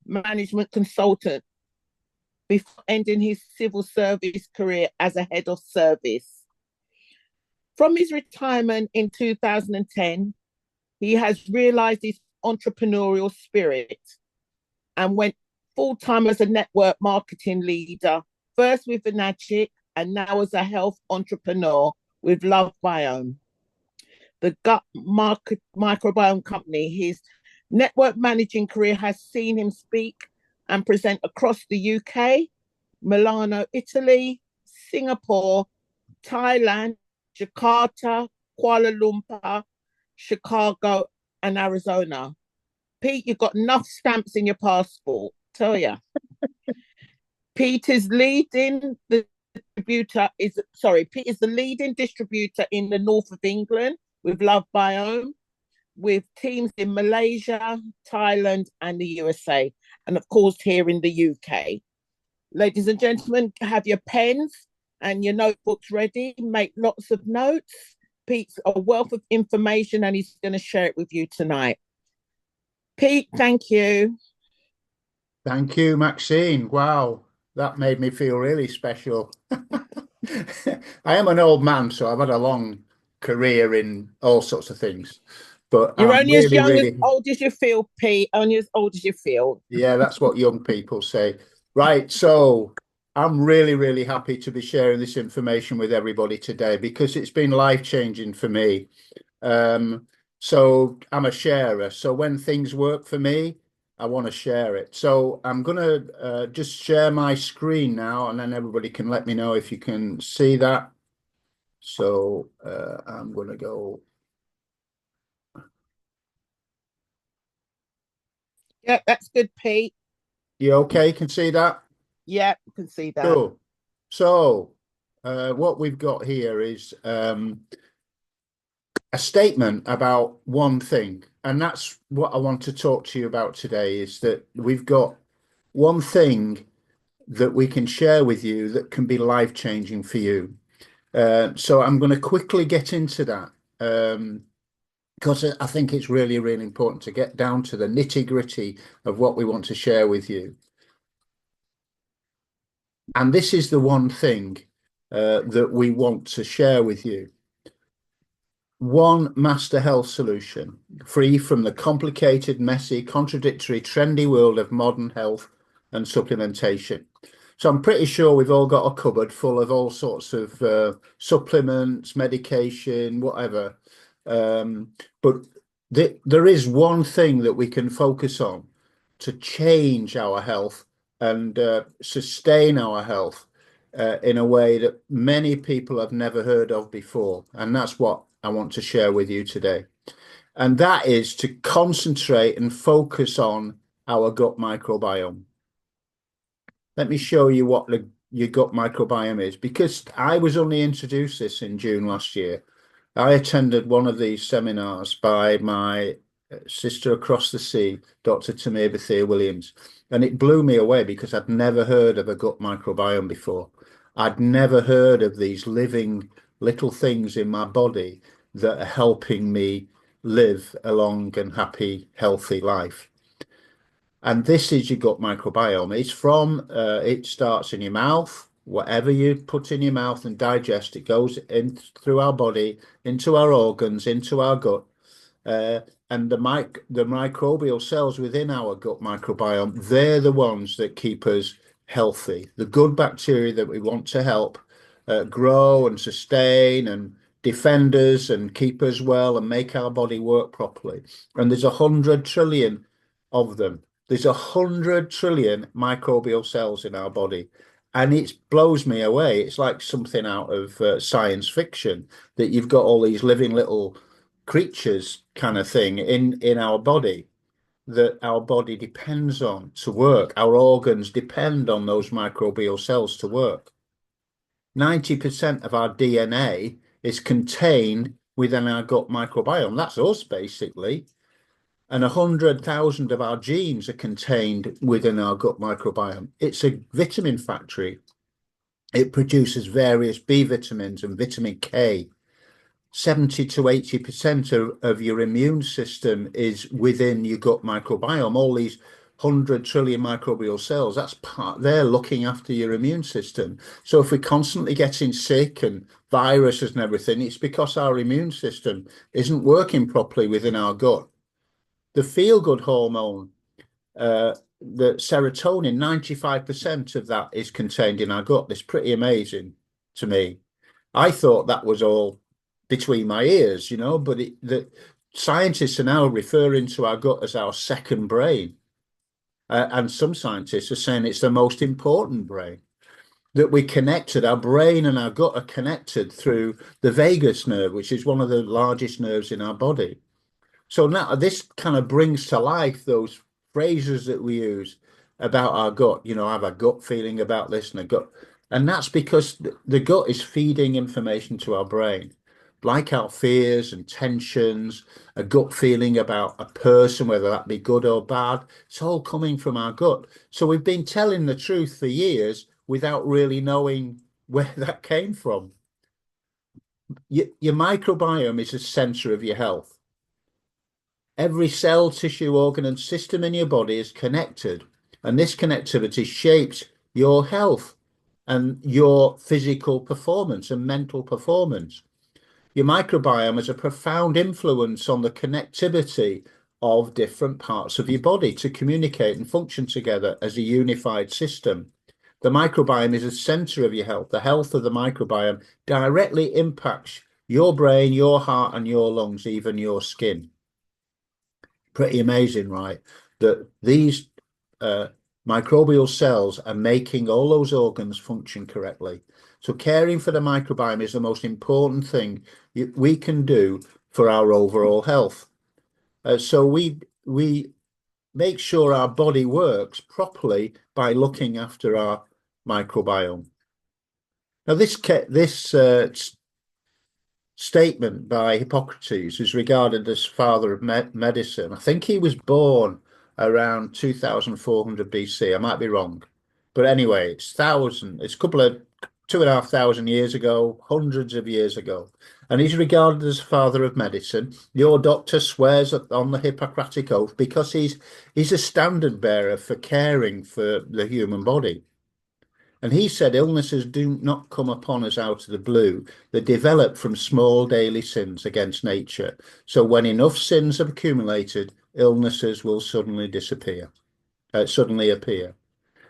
management consultant before ending his civil service career as a head of service. From his retirement in 2010, he has realized his entrepreneurial spirit and went full time as a network marketing leader, first with Vanagic and now as a health entrepreneur with Lovebiome, the gut microbiome company. His network managing career has seen him speak and present across the UK, Milano, Italy, Singapore, Thailand, Jakarta, Kuala Lumpur, Chicago, and Arizona. Pete, you've got enough stamps in your passport, tell ya. Pete is leading the distributor is sorry, Pete is the leading distributor in the north of England with Lovebiome, with teams in Malaysia, Thailand, and the USA, and of course here in the UK. Ladies and gentlemen, have your pens and your notebooks ready. Make lots of notes. Pete's a wealth of information and he's going to share it with you tonight. Pete, thank you. Thank you, Maxine. Wow, that made me feel really special. I am an old man, so I've had a long career in all sorts of things. But You're I'm only as really, young, as really, old as you feel, Pete. Only as old as you feel. yeah, that's what young people say. Right, so I'm really, really happy to be sharing this information with everybody today because it's been life-changing for me. So I'm a sharer. So when things work for me, I want to share it. So I'm going to just share my screen now, and then everybody can let me know if you can see that. So I'm going to go. Yeah, that's good, Pete. You okay? Can see that? Yeah, you can see that. Cool. So what we've got here is a statement about one thing, and that's what I want to talk to you about today, is that we've got one thing that we can share with you that can be life-changing for you. So I'm going to quickly get into that because I think it's really, really important to get down to the nitty-gritty of what we want to share with you. And this is the one thing that we want to share with you. One master health solution, free from the complicated, messy, contradictory, trendy world of modern health and supplementation. So I'm pretty sure we've all got a cupboard full of all sorts of supplements, medication, whatever. But there is one thing that we can focus on to change our health and sustain our health in a way that many people have never heard of before. And that's what I want to share with you today. And that is to concentrate and focus on our gut microbiome. Let me show you what your gut microbiome is, because I was only introduced this in June last year. I attended one of these seminars by my sister across the sea, Dr. Tamir Bethia Williams, and it blew me away because I'd never heard of a gut microbiome before. I'd never heard of these living little things in my body that are helping me live a long and happy, healthy life. And this is your gut microbiome. It's from, it starts in your mouth. Whatever you put in your mouth and digest, it goes in through our body, into our organs, into our gut. And the microbial cells within our gut microbiome, they're the ones that keep us healthy. The good bacteria that we want to help grow and sustain and defend us and keep us well and make our body work properly. And there's 100 trillion of them. There's 100 trillion microbial cells in our body, and it blows me away. It's like something out of science fiction, that you've got all these living little creatures kind of thing in our body that our body depends on to work. Our organs depend on those microbial cells to work. 90% of our DNA is contained within our gut microbiome. That's us, basically. And 100,000 of our genes are contained within our gut microbiome. It's a vitamin factory. It produces various B vitamins and vitamin K. 70 to 80% of your immune system is within your gut microbiome. All these 100 trillion microbial cells. That's part, they're looking after your immune system. So if we're constantly getting sick and viruses and everything, it's because our immune system isn't working properly within our gut. The feel-good hormone, the serotonin, 95% of that is contained in our gut. It's pretty amazing to me. I thought that was all between my ears, you know, but the scientists are now referring to our gut as our second brain. And some scientists are saying it's the most important brain, that we connected, our brain and our gut are connected through the vagus nerve, which is one of the largest nerves in our body. So now this kind of brings to life those phrases that we use about our gut. You know, I have a gut feeling about this and a gut. And that's because the gut is feeding information to our brain, like our fears and tensions, a gut feeling about a person, whether that be good or bad. It's all coming from our gut. So we've been telling the truth for years without really knowing where that came from. Your microbiome is the center of your health. Every cell, tissue, organ, and system in your body is connected, and this connectivity shapes your health and your physical performance and mental performance. Your microbiome has a profound influence on the connectivity of different parts of your body to communicate and function together as a unified system. The microbiome is the center of your health. The health of the microbiome directly impacts your brain, your heart, and your lungs, even your skin. Pretty amazing, right? That these microbial cells are making all those organs function correctly. So caring for the microbiome is the most important thing we can do for our overall health. So we make sure our body works properly by looking after our microbiome. Now, this statement by Hippocrates is regarded as father of medicine. I think he was born around 2400 BC. I might be wrong, but anyway, it's a couple of 2,500 years ago, hundreds of years ago, and he's regarded as father of medicine. Your doctor swears on the Hippocratic Oath because he's a standard bearer for caring for the human body. And he said illnesses do not come upon us out of the blue. They develop from small daily sins against nature. So when enough sins have accumulated, illnesses will suddenly appear.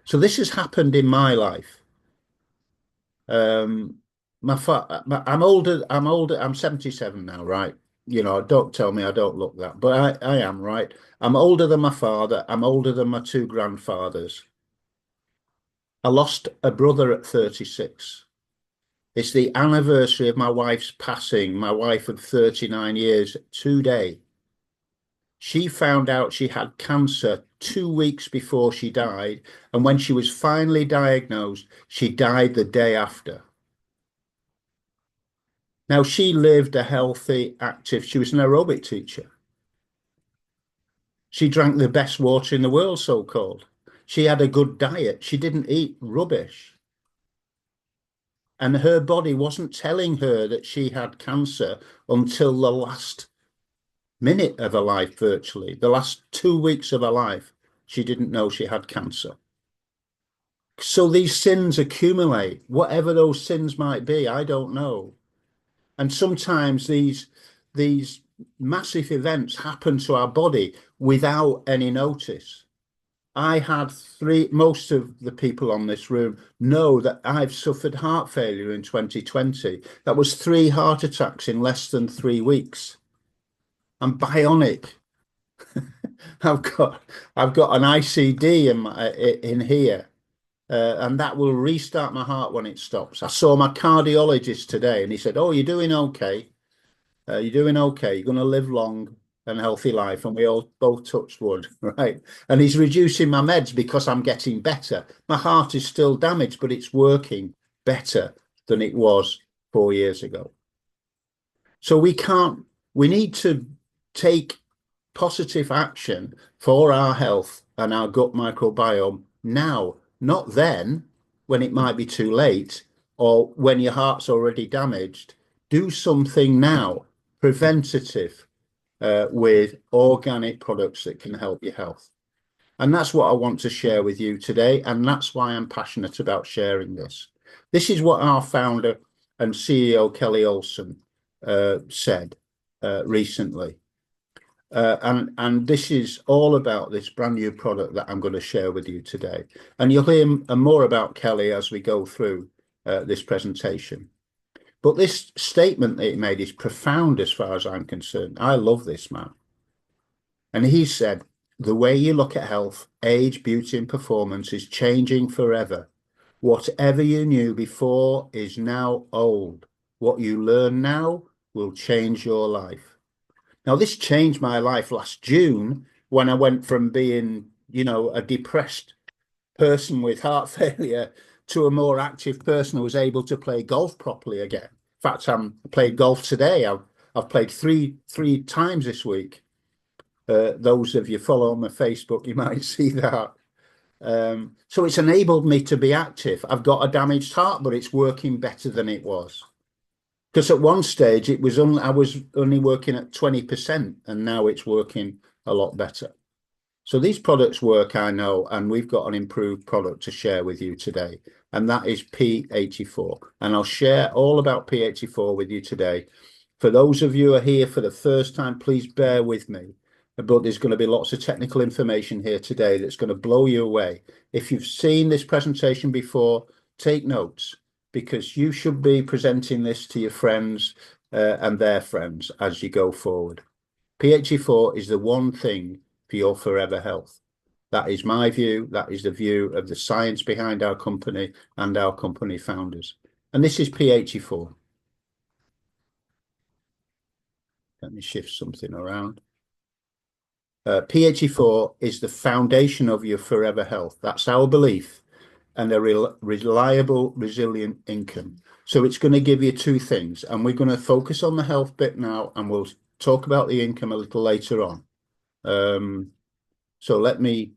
So this has happened in my life. I'm older. I'm 77 now, right? You know, don't tell me I don't look that, but I am, right? I'm older than my father. I'm older than my two grandfathers. I lost a brother at 36. It's the anniversary of my wife's passing, my wife of 39 years today. She found out she had cancer 2 weeks before she died, and when she was finally diagnosed, she died the day after. Now, she lived a healthy, active, she was an aerobic teacher. She drank the best water in the world, so-called. She had a good diet. She didn't eat rubbish. And her body wasn't telling her that she had cancer until the last minute of her life, virtually. The last 2 weeks of her life, she didn't know she had cancer. So these sins accumulate, whatever those sins might be, I don't know. And sometimes these massive events happen to our body without any notice. I had most of the people on this room know that I've suffered heart failure in 2020. That was 3 heart attacks in less than 3 weeks. I'm bionic. I've got an ICD in here, and that will restart my heart when it stops. I saw my cardiologist today, and he said, "Oh, you're doing okay. You're doing okay. You're going to live long and healthy life." And we all both touched wood, right? And he's reducing my meds because I'm getting better. My heart is still damaged, but it's working better than it was 4 years ago. So we need to take positive action for our health and our gut microbiome now, not then when it might be too late or when your heart's already damaged. Do something now, preventative, with organic products that can help your health. And that's what I want to share with you today. And that's why I'm passionate about sharing this. This is what our founder and CEO, Kelly Olson, said recently. And this is all about this brand new product that I'm going to share with you today. And you'll hear more about Kelly as we go through this presentation. But this statement that he made is profound as far as I'm concerned. I love this man. And he said, the way you look at health, age, beauty, and performance is changing forever. Whatever you knew before is now old. What you learn now will change your life. Now, this changed my life last June when I went from being, a depressed person with heart failure to a more active person who was able to play golf properly again. In fact, I played golf today. I've played three times this week. Those of you follow on my Facebook, you might see that. So it's enabled me to be active. I've got a damaged heart, but it's working better than it was. Because at one stage I was only working at 20%, and now it's working a lot better. So these products work, I know, and we've got an improved product to share with you today, and that is P84. And I'll share all about P84 with you today. For those of you who are here for the first time, please bear with me. But there's going to be lots of technical information here today that's going to blow you away. If you've seen this presentation before, take notes, because you should be presenting this to your friends and their friends as you go forward. P84 is the one thing for your forever health. That is my view. That is the view of the science behind our company and our company founders. And this is P84. Let me shift something around. P84 is the foundation of your forever health. That's our belief, and a reliable, resilient income. So it's going to give you two things, and we're going to focus on the health bit now, and we'll talk about the income a little later on. So let me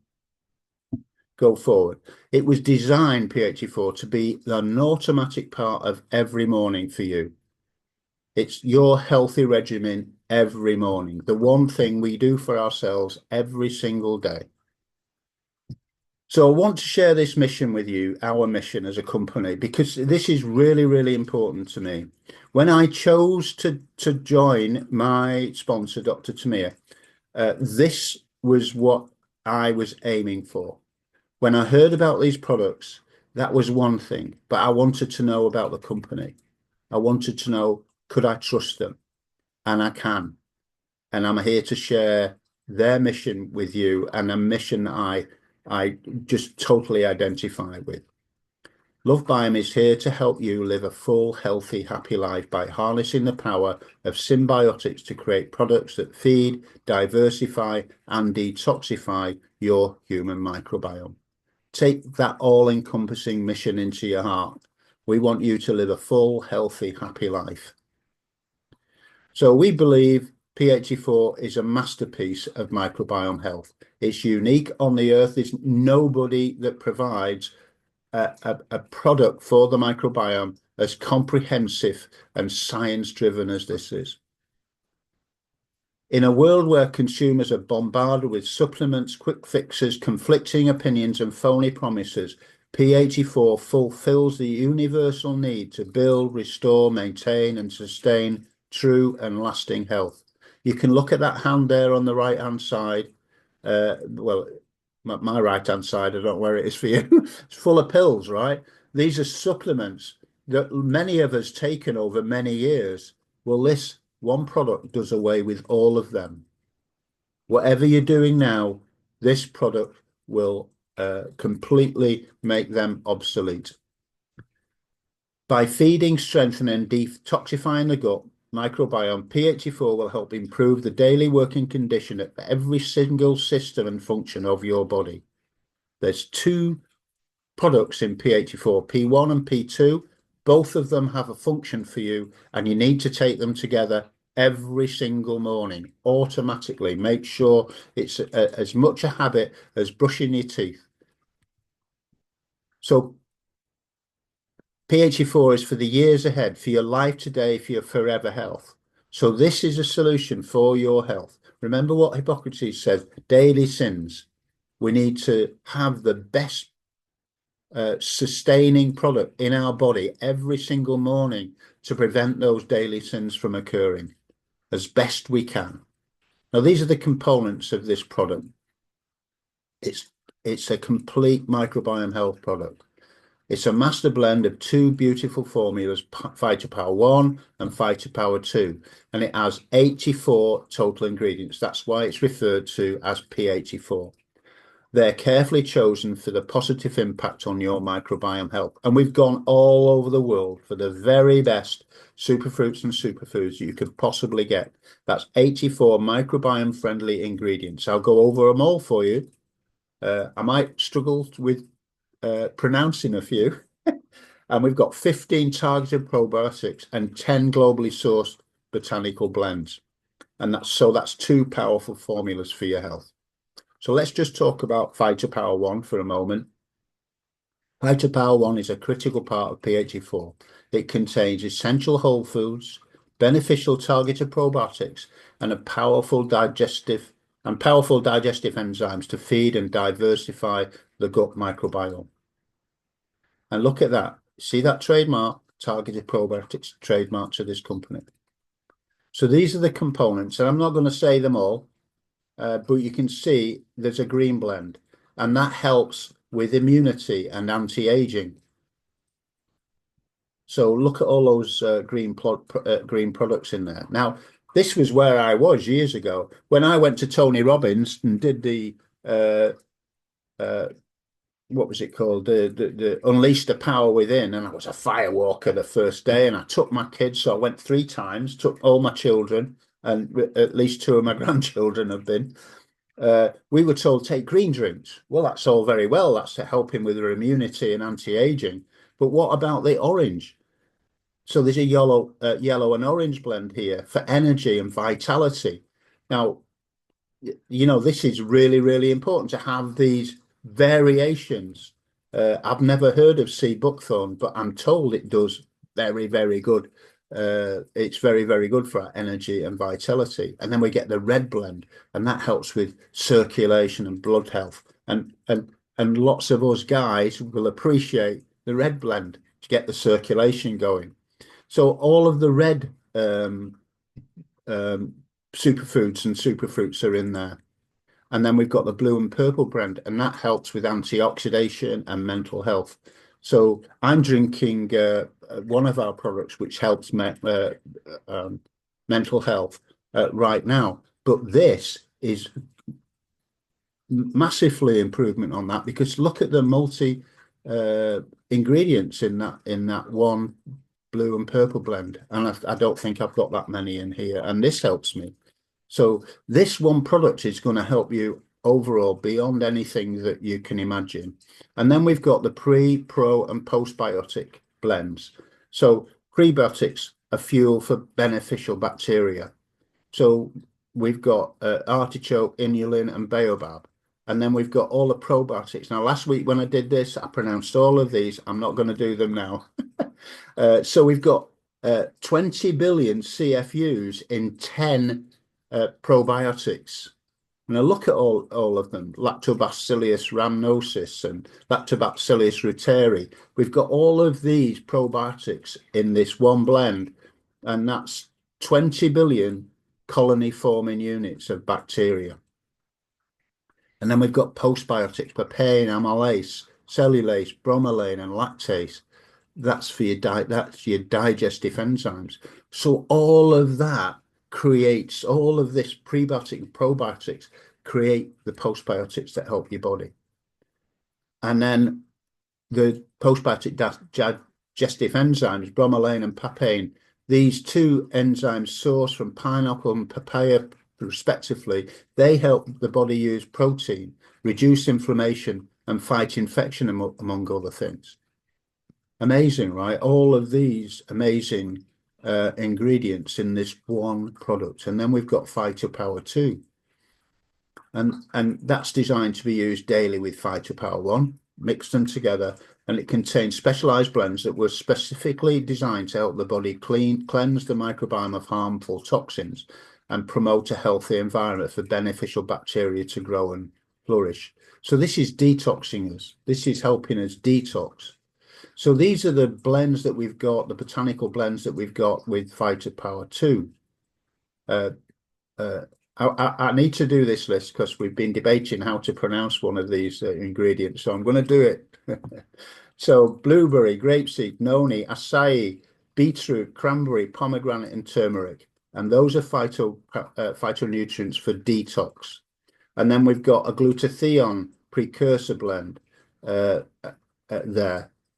go forward. It was designed, P84, to be an automatic part of every morning for you. It's your healthy regimen every morning, the one thing we do for ourselves every single day. So I want to share this mission with you, our mission as a company, because this is really, really important to me. When I chose to join my sponsor, Dr. Tamir, this was what I was aiming for. When I heard about these products, that was one thing, but I wanted to know about the company. I wanted to know, could I trust them? And I can. And I'm here to share their mission with you, and a mission I just totally identify with. Lovebiome is here to help you live a full, healthy, happy life by harnessing the power of symbiotics to create products that feed, diversify, and detoxify your human microbiome. Take that all-encompassing mission into your heart. We want you to live a full, healthy, happy life. So we believe P84 is a masterpiece of microbiome health. It's unique on the earth. There's nobody that provides a product for the microbiome as comprehensive and science-driven as this is. In a world where consumers are bombarded with supplements, quick fixes, conflicting opinions, and phony promises, P84 fulfills the universal need to build, restore, maintain, and sustain true and lasting health. You can look at that hand there on the right-hand side. Well, my right-hand side, I don't know where it is for you. It's full of pills, right? These are supplements that many of us taken over many years. Well, this one product does away with all of them. Whatever you're doing now, this product will completely make them obsolete. By feeding, strengthening, and detoxifying the gut microbiome, P84 will help improve the daily working condition of every single system and function of your body. There's two products in P84, P1 and P2. Both of them have a function for you, and you need to take them together every single morning automatically. Make sure it's as much a habit as brushing your teeth. So P84 is for the years ahead, for your life today, for your forever health. So this is a solution for your health. Remember what Hippocrates said, daily sins. We need to have the best sustaining product in our body every single morning to prevent those daily sins from occurring as best we can. Now, these are the components of this product. It's a complete microbiome health product. It's a master blend of two beautiful formulas, Phytopower 1 and Phytopower 2, and it has 84 total ingredients. That's why it's referred to as P84. They're carefully chosen for the positive impact on your microbiome health. And we've gone all over the world for the very best superfruits and superfoods you could possibly get. That's 84 microbiome friendly ingredients. I'll go over them all for you. I might struggle with pronouncing a few. And we've got 15 targeted probiotics and 10 globally sourced botanical blends. And that's two powerful formulas for your health. So let's just talk about Phytopower 1 for a moment. Phytopower 1 is a critical part of P84. It contains essential whole foods, beneficial targeted probiotics, and powerful digestive enzymes to feed and diversify the gut microbiome. And look at that. See that trademark, targeted probiotics, trademark to this company. So these are the components, and I'm not going to say them all. But you can see there's a green blend, and that helps with immunity and anti-aging. So look at all those green products in there. Now, this was where I was years ago when I went to Tony Robbins and did the what was it called? The Unleash the Power Within, and I was a firewalker the first day, and I took my kids. So I went 3 times, took all my children, and at least 2 of my grandchildren have been. We were told take green drinks. Well, that's all very well. That's to help him with their immunity and anti-aging. But what about the orange? So there's a yellow and orange blend here for energy and vitality. Now, you know, this is really, really important to have these variations. I've never heard of sea buckthorn, but I'm told it does very, very good. It's very, very good for our energy and vitality. And then we get the red blend, and that helps with circulation and blood health. And lots of us guys will appreciate the red blend to get the circulation going. So all of the red superfoods and superfruits are in there. And then we've got the blue and purple blend, and that helps with antioxidation and mental health. So I'm drinking one of our products, which helps mental health right now. But this is massively improvement on that, because look at the multi ingredients in that one blue and purple blend. And I don't think I've got that many in here. And this helps me. So this one product is going to help you overall beyond anything that you can imagine. And then we've got the pre, pro, and postbiotic blends. So prebiotics are fuel for beneficial bacteria. So we've got artichoke, inulin, and baobab. And then we've got all the probiotics. Now, last week when I did this, I pronounced all of these. I'm not going to do them now. So we've got 20 billion CFUs in 10 probiotics. Now look at all of them: Lactobacillus rhamnosus and Lactobacillus reuteri. We've got all of these probiotics in this one blend, and that's 20 billion colony forming units of bacteria. And then we've got postbiotics: papain, amylase, cellulase, bromelain, and lactase. That's for your digestive enzymes. So all of that creates, all of this prebiotic and probiotics create the postbiotics that help your body. And then the postbiotic digestive enzymes, bromelain and papain, these two enzymes sourced from pineapple and papaya respectively, they help the body use protein, reduce inflammation, and fight infection, among other things. Amazing, right? All of these amazing ingredients in this one product. And then we've got Phytopower 2. And that's designed to be used daily with Phytopower 1. Mix them together, and it contains specialized blends that were specifically designed to help the body cleanse the microbiome of harmful toxins and promote a healthy environment for beneficial bacteria to grow and flourish. So this is detoxing us. This is helping us detox. So these are the blends that we've got, the botanical blends that we've got with Phytopower 2. I need to do this list because we've been debating how to pronounce one of these ingredients, so I'm going to do it. So blueberry, grapeseed, noni, acai, beetroot, cranberry, pomegranate, and turmeric. And those are phytonutrients for detox. And then we've got a glutathione precursor blend there.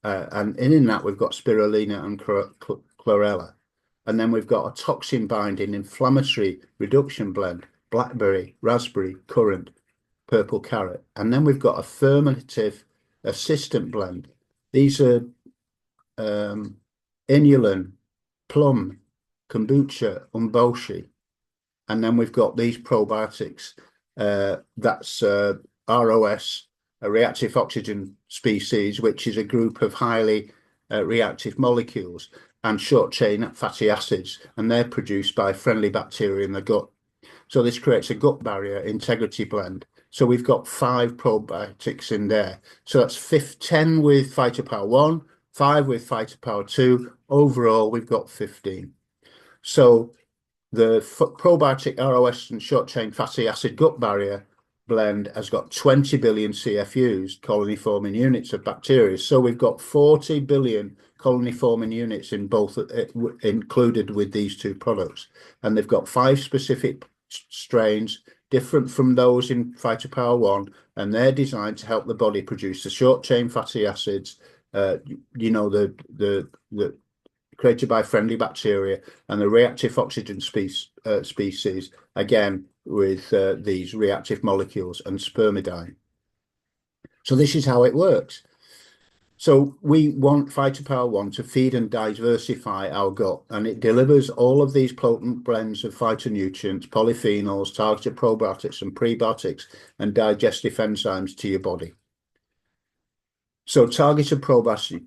And in that, we've got spirulina and chlorella. And then we've got a toxin binding inflammatory reduction blend, blackberry, raspberry, currant, purple carrot. And then we've got a fermentative assistant blend. These are inulin, plum, kombucha, umboshi. And then we've got these probiotics. That's ROS, a reactive oxygen species, which is a group of highly reactive molecules, and short-chain fatty acids, and they're produced by friendly bacteria in the gut. So this creates a gut barrier integrity blend. So we've got 5 probiotics in there. So that's 10 with Phytopower 1, 5 with Phytopower 2. Overall, we've got 15. So the probiotic ROS and short-chain fatty acid gut barrier blend has got 20 billion CFUs, colony-forming units of bacteria. So we've got 40 billion colony-forming units in both, included with these 2 products. And they've got 5 specific strains, different from those in Phytopower 1, and they're designed to help the body produce the short-chain fatty acids, the created by friendly bacteria, and the reactive oxygen species, again, with these reactive molecules and spermidine. So this is how it works. So we want Phytopower 1 to feed and diversify our gut, and it delivers all of these potent blends of phytonutrients, polyphenols, targeted probiotics and prebiotics, and digestive enzymes to your body. So targeted probiotics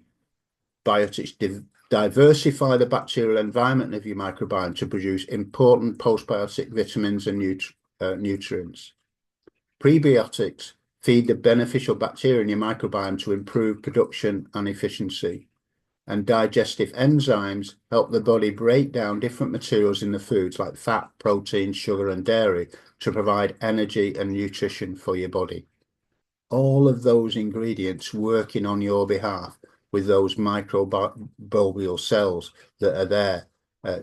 diversify the bacterial environment of your microbiome to produce important postbiotic vitamins and nutrients. Prebiotics feed the beneficial bacteria in your microbiome to improve production and efficiency. And digestive enzymes help the body break down different materials in the foods like fat, protein, sugar, and dairy to provide energy and nutrition for your body. All of those ingredients working on your behalf with those microbial cells that are there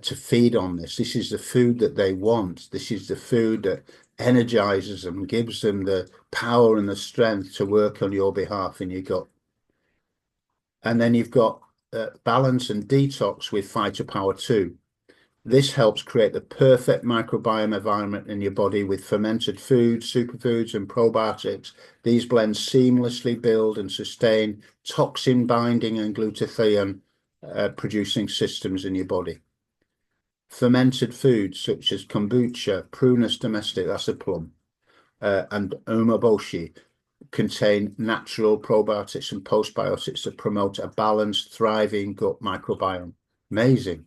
to feed on this. This is the food that they want. This is the food that energizes them, gives them the power and the strength to work on your behalf in your gut. And then you've got balance and detox with Phytopower 2. This helps create the perfect microbiome environment in your body with fermented foods, superfoods, and probiotics. These blends seamlessly build and sustain toxin binding and glutathione producing systems in your body. Fermented foods such as kombucha, Prunus domestic, that's a plum, and umeboshi contain natural probiotics and postbiotics that promote a balanced, thriving gut microbiome. Amazing.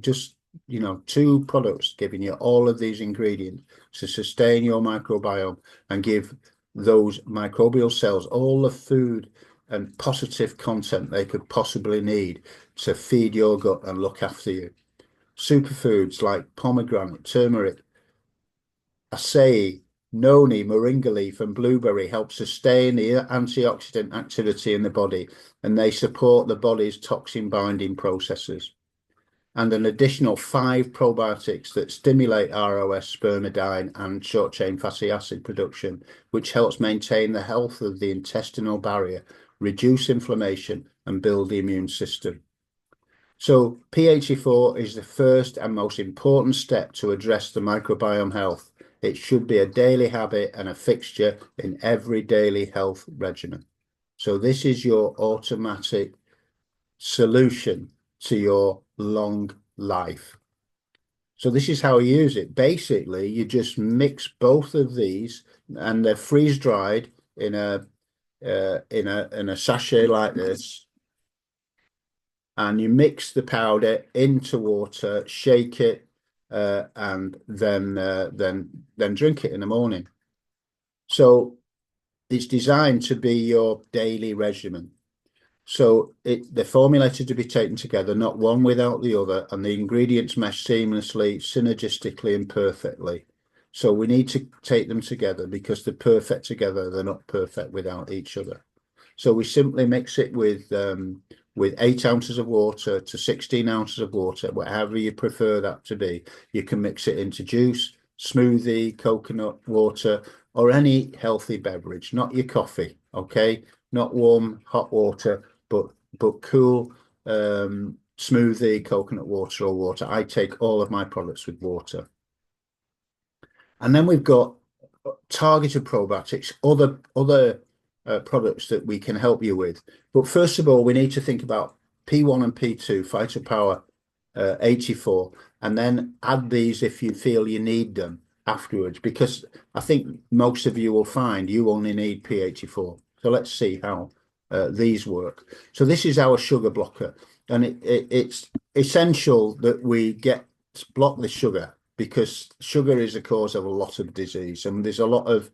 Just 2 products giving you all of these ingredients to sustain your microbiome and give those microbial cells all the food and positive content they could possibly need to feed your gut and look after you. Superfoods like pomegranate, turmeric, acai, noni, moringa leaf, and blueberry help sustain the antioxidant activity in the body, and they support the body's toxin binding processes. And an additional 5 probiotics that stimulate ROS, spermidine, and short-chain fatty acid production, which helps maintain the health of the intestinal barrier, reduce inflammation, and build the immune system. So P84 is the first and most important step to address the microbiome health. It should be a daily habit and a fixture in every daily health regimen. So this is your automatic solution to your long life. So this is how you use it. Basically, you just mix both of these, and they're freeze dried in a sachet like this. And you mix the powder into water, shake it, and then drink it in the morning. So it's designed to be your daily regimen. So they're formulated to be taken together, not one without the other, and the ingredients mesh seamlessly, synergistically, and perfectly. So we need to take them together because they're perfect together. They're not perfect without each other. So we simply mix it with 8 ounces of water to 16 ounces of water, whatever you prefer that to be. You can mix it into juice, smoothie, coconut water, or any healthy beverage, not your coffee, okay? Not warm, hot water, but cool smoothie, coconut water, or water. I take all of my products with water. And then we've got targeted probiotics, other products that we can help you with. But first of all, we need to think about P1 and P2, Phytopower 84, and then add these if you feel you need them afterwards, because I think most of you will find you only need P84. So let's see how these work. So this is our sugar blocker, and it's essential that we block the sugar, because sugar is a cause of a lot of disease, and there's a lot of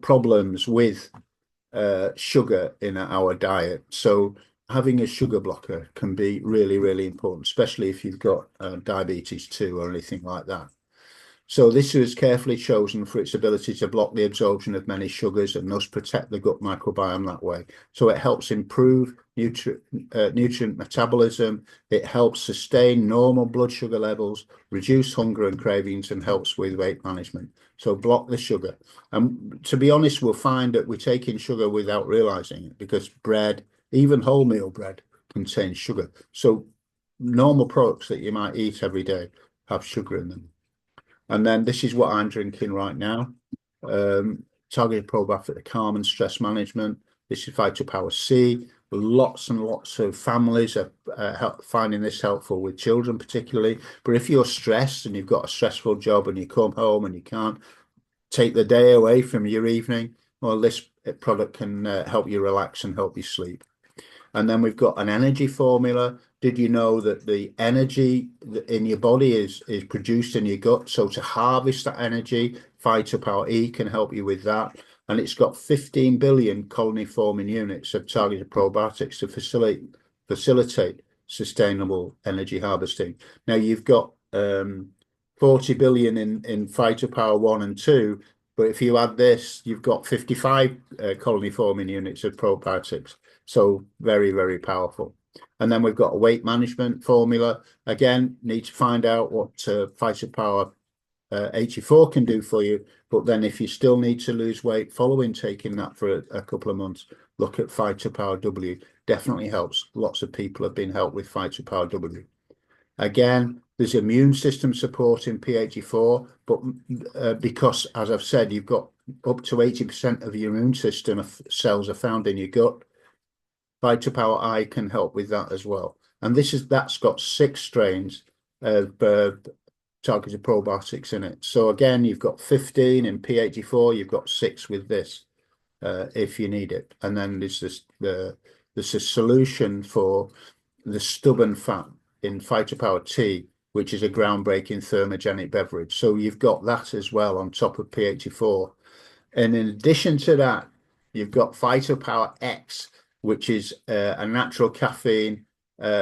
problems with sugar in our diet. So having a sugar blocker can be really, really important, especially if you've got diabetes too or anything like that. So this was carefully chosen for its ability to block the absorption of many sugars and thus protect the gut microbiome that way. So it helps improve nutrient metabolism. It helps sustain normal blood sugar levels, reduce hunger and cravings, and helps with weight management. So block the sugar. And to be honest, we'll find that we take in sugar without realizing it, because bread, even wholemeal bread, contains sugar. So normal products that you might eat every day have sugar in them. And then this is what I'm drinking right now. Targeted probiotic for calm and stress management. This is Phytopower C. Lots and lots of families are finding this helpful with children particularly. But if you're stressed and you've got a stressful job and you come home and you can't take the day away from your evening, well, this product can help you relax and help you sleep. And then we've got an energy formula. Did you know that the energy in your body is produced in your gut? So to harvest that energy, Phytopower E can help you with that. And it's got 15 billion colony forming units of targeted probiotics to facilitate sustainable energy harvesting. Now you've got 40 billion in Phytopower 1 and 2, but if you add this, you've got 55 colony forming units of probiotics. So very, very powerful. And then we've got a weight management formula. Again, need to find out what Phytopower 84 can do for you. But then if you still need to lose weight following taking that for a couple of months, look at Phytopower W. Definitely helps. Lots of people have been helped with Phytopower W. Again, there's immune system support in P84, but because, as I've said, you've got up to 80% of your immune system cells are found in your gut. Phytopower I can help with that as well. And that's got 6 strains of targeted probiotics in it. So again, you've got 15 in P84, you've got 6 with this if you need it. And then there's a solution for the stubborn fat in Phytopower T, which is a groundbreaking thermogenic beverage. So you've got that as well on top of P84. And in addition to that, you've got Phytopower X, which is a natural caffeine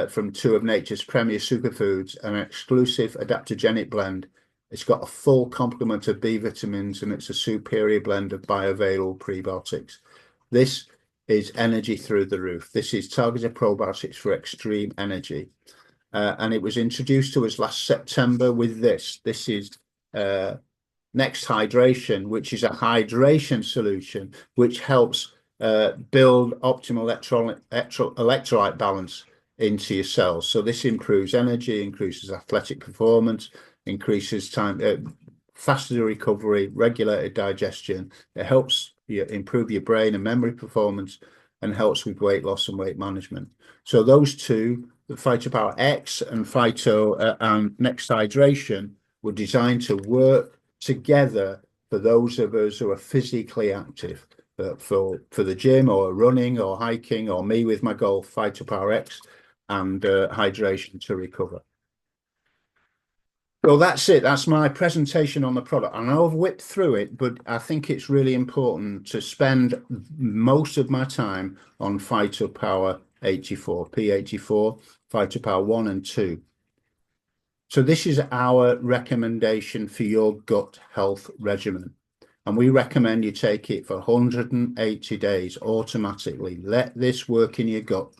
from 2 of nature's premier superfoods, an exclusive adaptogenic blend. It's got a full complement of B vitamins, and it's a superior blend of bioavailable prebiotics. This is energy through the roof. This is targeted probiotics for extreme energy. And it was introduced to us last September with this. This is Next Hydration, which is a hydration solution, which helps build optimal electrolyte balance into your cells. So this improves energy, increases athletic performance, increases time, faster recovery, regulated digestion. It helps you improve your brain and memory performance, and helps with weight loss and weight management. So those two, the Phytopower X and and Next Hydration, were designed to work together for those of us who are physically active, for the gym or running or hiking, or me with my golf, Phytopower X and hydration to recover. Well, that's it. That's my presentation on the product. I know I've whipped through it, but I think it's really important to spend most of my time on Phytopower 84, P84, Phytopower 1 and 2. So this is our recommendation for your gut health regimen. And we recommend you take it for 180 days automatically. Let this work in your gut.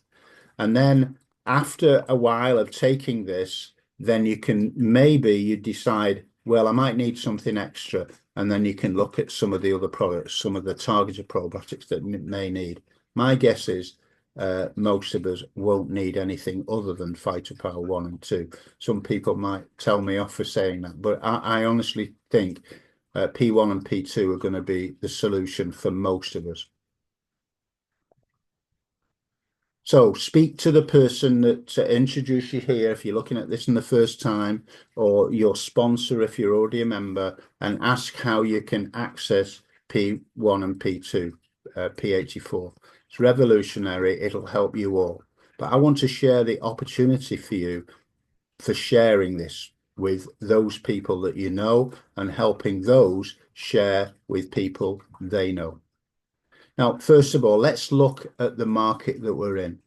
And then after a while of taking this, then you can maybe you decide, well, I might need something extra. And then you can look at some of the other products, some of the targeted probiotics that you may need. My guess is most of us won't need anything other than Phytopower 1 and 2. Some people might tell me off for saying that, but I honestly think P1 and P2 are going to be the solution for most of us. So speak to the person that introduced you here if you're looking at this in the first time, or your sponsor if you're already a member, and ask how you can access P1 and P2, P84. It's revolutionary. It'll help you all. But I want to share the opportunity for you for sharing this with those people that you know and helping those share with people they know. Now, first of all, let's look at the market that we're in.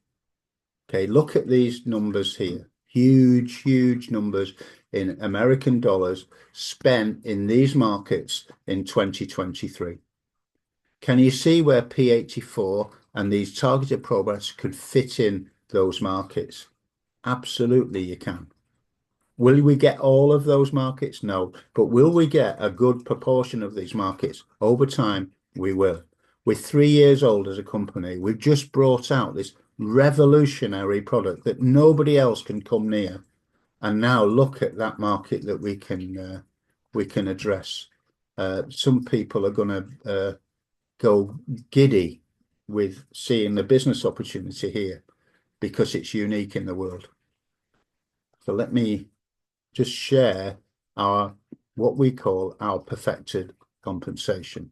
Okay, look at these numbers here. Huge, huge numbers in American dollars spent in these markets in 2023. Can you see where P84 and these targeted probiotics could fit in those markets? Absolutely, you can. Will we get all of those markets? No. But will we get a good proportion of these markets? Over time, we will. We're 3 years old as a company. We've just brought out this revolutionary product that nobody else can come near. And now look at that market that we can address. Some people are going to go giddy with seeing the business opportunity here because it's unique in the world. So let me just share what we call our perfected compensation.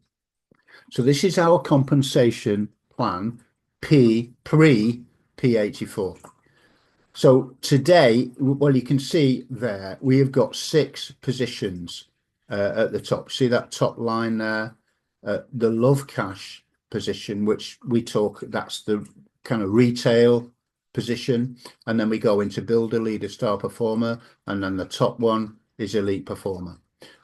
So this is our compensation plan pre-P84. So today, well, you can see there we have got 6 positions at the top. See that top line there, the Love Cash position, which we talk, that's the kind of retail position, and then we go into Builder, Leader, Star Performer, and then the top one is Elite Performer.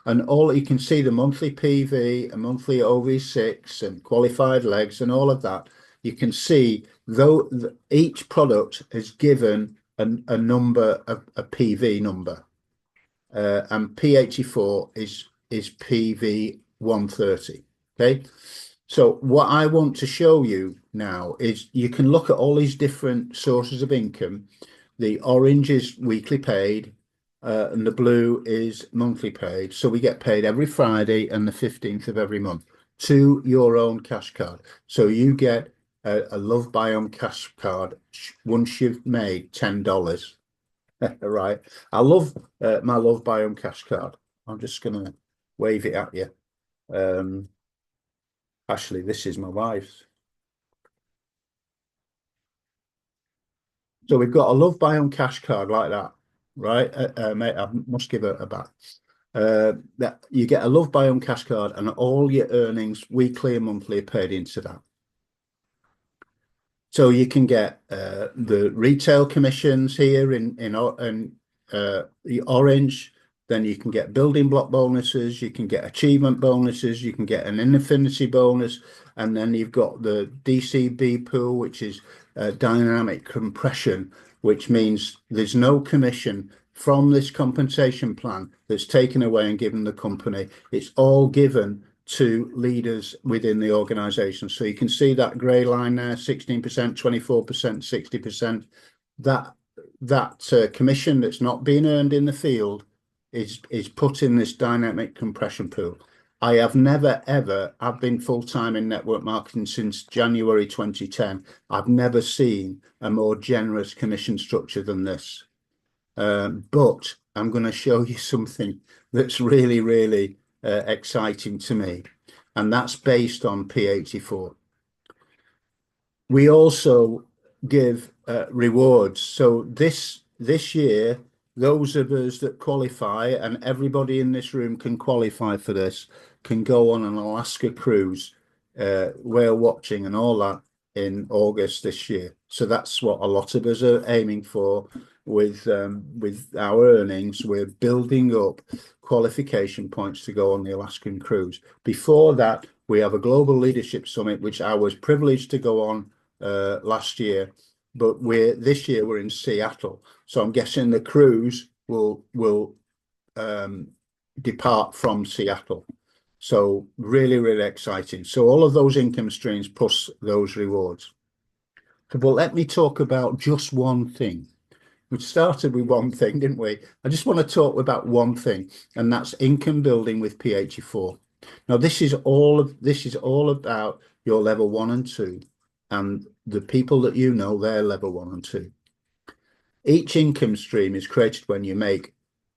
And all you can see the monthly PV, a monthly OV6, and qualified legs, and all of that. You can see though each product is given a number, a PV number, and P84 is PV 130. Okay. So what I want to show you now is you can look at all these different sources of income. The orange is weekly paid, and the blue is monthly paid. So we get paid every Friday and the 15th of every month to your own cash card. So you get a Lovebiome cash card once you've made $10. Right. I love my Lovebiome cash card. I'm just going to wave it at you. Actually, this is my wife's. So we've got a Lovebiome cash card like that, right? Mate, I must give her a back. That you get a Lovebiome cash card, and all your earnings, weekly and monthly, are paid into that. So you can get the retail commissions here in the orange. Then you can get building block bonuses, you can get achievement bonuses, you can get an infinity bonus, and then you've got the DCB pool, which is dynamic compression, which means there's no commission from this compensation plan that's taken away and given the company. It's all given to leaders within the organization. So you can see that grey line there, 16%, 24%, 60%. That commission that's not being earned in the field is put in this dynamic compression pool. I have never, ever, I've been full-time in network marketing since January 2010. I've never seen a more generous commission structure than this. But I'm going to show you something that's really, really exciting to me. And that's based on P84. We also give rewards. So this year, those of us that qualify, and everybody in this room can qualify for this, can go on an Alaska cruise, whale watching and all that in August this year. So that's what a lot of us are aiming for with our earnings. We're building up qualification points to go on the Alaskan cruise. Before that, we have a global leadership summit, which I was privileged to go on last year, but this year we're in Seattle. So I'm guessing the cruise will depart from Seattle. So really, really exciting. So all of those income streams plus those rewards. But let me talk about just one thing. We started with one thing, didn't we? I just want to talk about one thing, and that's income building with P84. Now, this is all about your level 1 and 2, and the people that you know, they're level 1 and 2. Each income stream is created when you make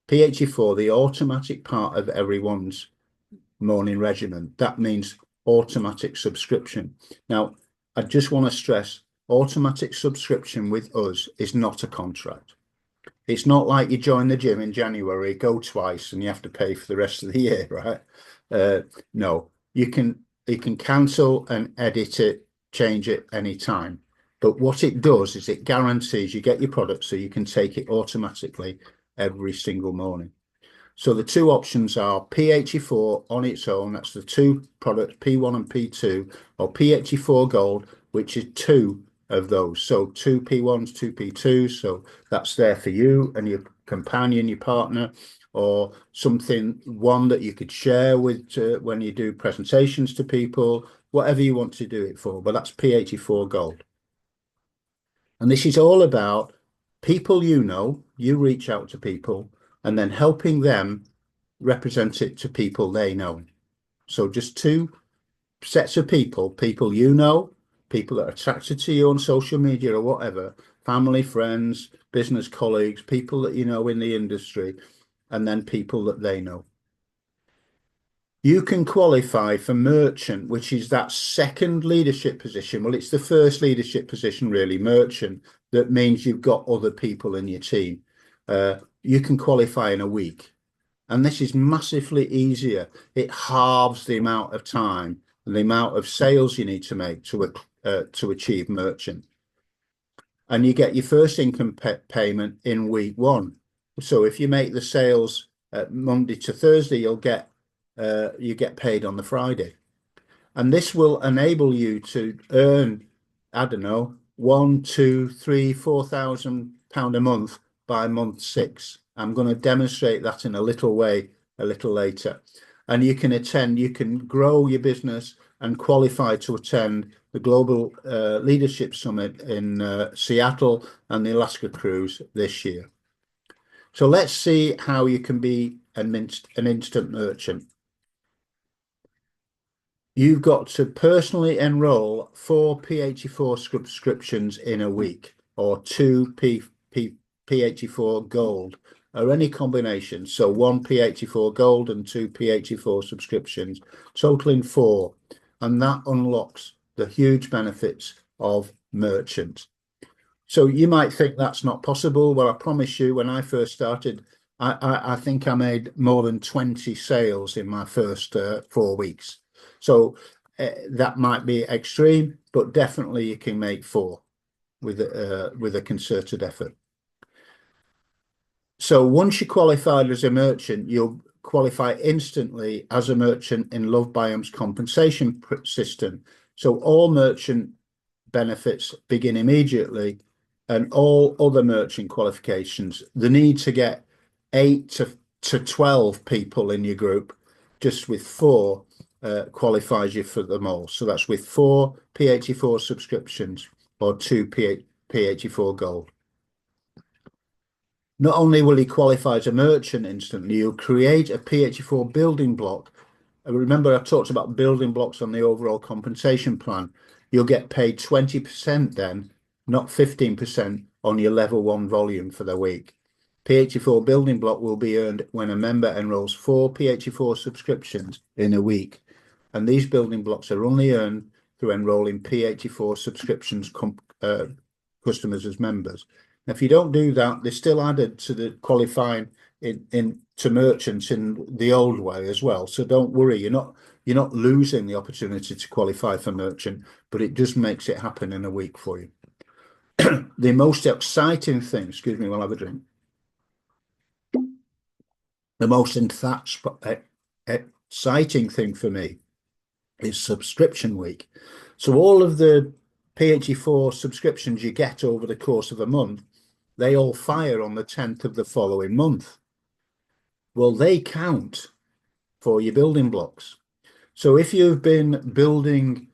P84 the automatic part of everyone's morning regimen. That means automatic subscription. Now, I just want to stress, automatic subscription with us is not a contract. It's not like you join the gym in January, go twice, and you have to pay for the rest of the year, right? No, you can cancel and edit it, change it anytime. But what it does is it guarantees you get your product so you can take it automatically every single morning. So the two options are P84 on its own, that's the two products, P1 and P2, or P84 Gold, which is two of those. So two P1s, two P2s. So that's there for you and your companion, your partner, or something, one that you could share with when you do presentations to people, whatever you want to do it for. But that's P84 Gold. And this is all about people you know, you reach out to people, and then helping them represent it to people they know. So just two sets of people you know, people that are attracted to you on social media or whatever, family, friends, business colleagues, people that you know in the industry, and then people that they know. You can qualify for merchant, which is that second leadership position. Well, it's the first leadership position, really, merchant. That means you've got other people in your team. You can qualify in a week. And this is massively easier. It halves the amount of time and the amount of sales you need to make to achieve merchant. And you get your first income payment in week 1. So if you make the sales Monday to Thursday, you get paid on the Friday. And this will enable you to earn, I don't know, 1, 2, 3, 4,000 pound a month by month 6. I'm going to demonstrate that in a little way a little later. And you can grow your business and qualify to attend the Global Leadership Summit in Seattle and the Alaska Cruise this year. So let's see how you can be an instant merchant. You've got to personally enroll 4 P84 subscriptions in a week, or 2 P84 Gold, or any combination. So 1 P84 Gold and 2 P84 subscriptions, totaling 4. And that unlocks the huge benefits of merchant. So you might think that's not possible. Well, I promise you, when I first started, I think I made more than 20 sales in my first 4 weeks. So that might be extreme, but definitely you can make 4 with a concerted effort. So once you're qualified as a merchant, you'll qualify instantly as a merchant in Lovebiome's compensation system. So all merchant benefits begin immediately, and all other merchant qualifications, the need to get 8 to 12 people in your group, just with 4 qualifies you for them all. So that's with 4 P84 subscriptions or 2 P84 Gold. Not only will he qualify as a merchant instantly, you'll create a P84 building block. Remember, I talked about building blocks on the overall compensation plan. You'll get paid 20% then, not 15% on your level 1 volume for the week. P84 building block will be earned when a member enrolls 4 P84 subscriptions in a week. And these building blocks are only earned through enrolling P84 subscriptions customers as members. If you don't do that, they're still added to the qualifying in to merchants in the old way as well. So don't worry, you're not losing the opportunity to qualify for merchant, but it just makes it happen in a week for you. The most exciting thing, excuse me while I have a drink. The most exciting thing for me is subscription week. So all of the P84 subscriptions you get over the course of a month, they all fire on the 10th of the following month. Well, they count for your building blocks. So if you've been building,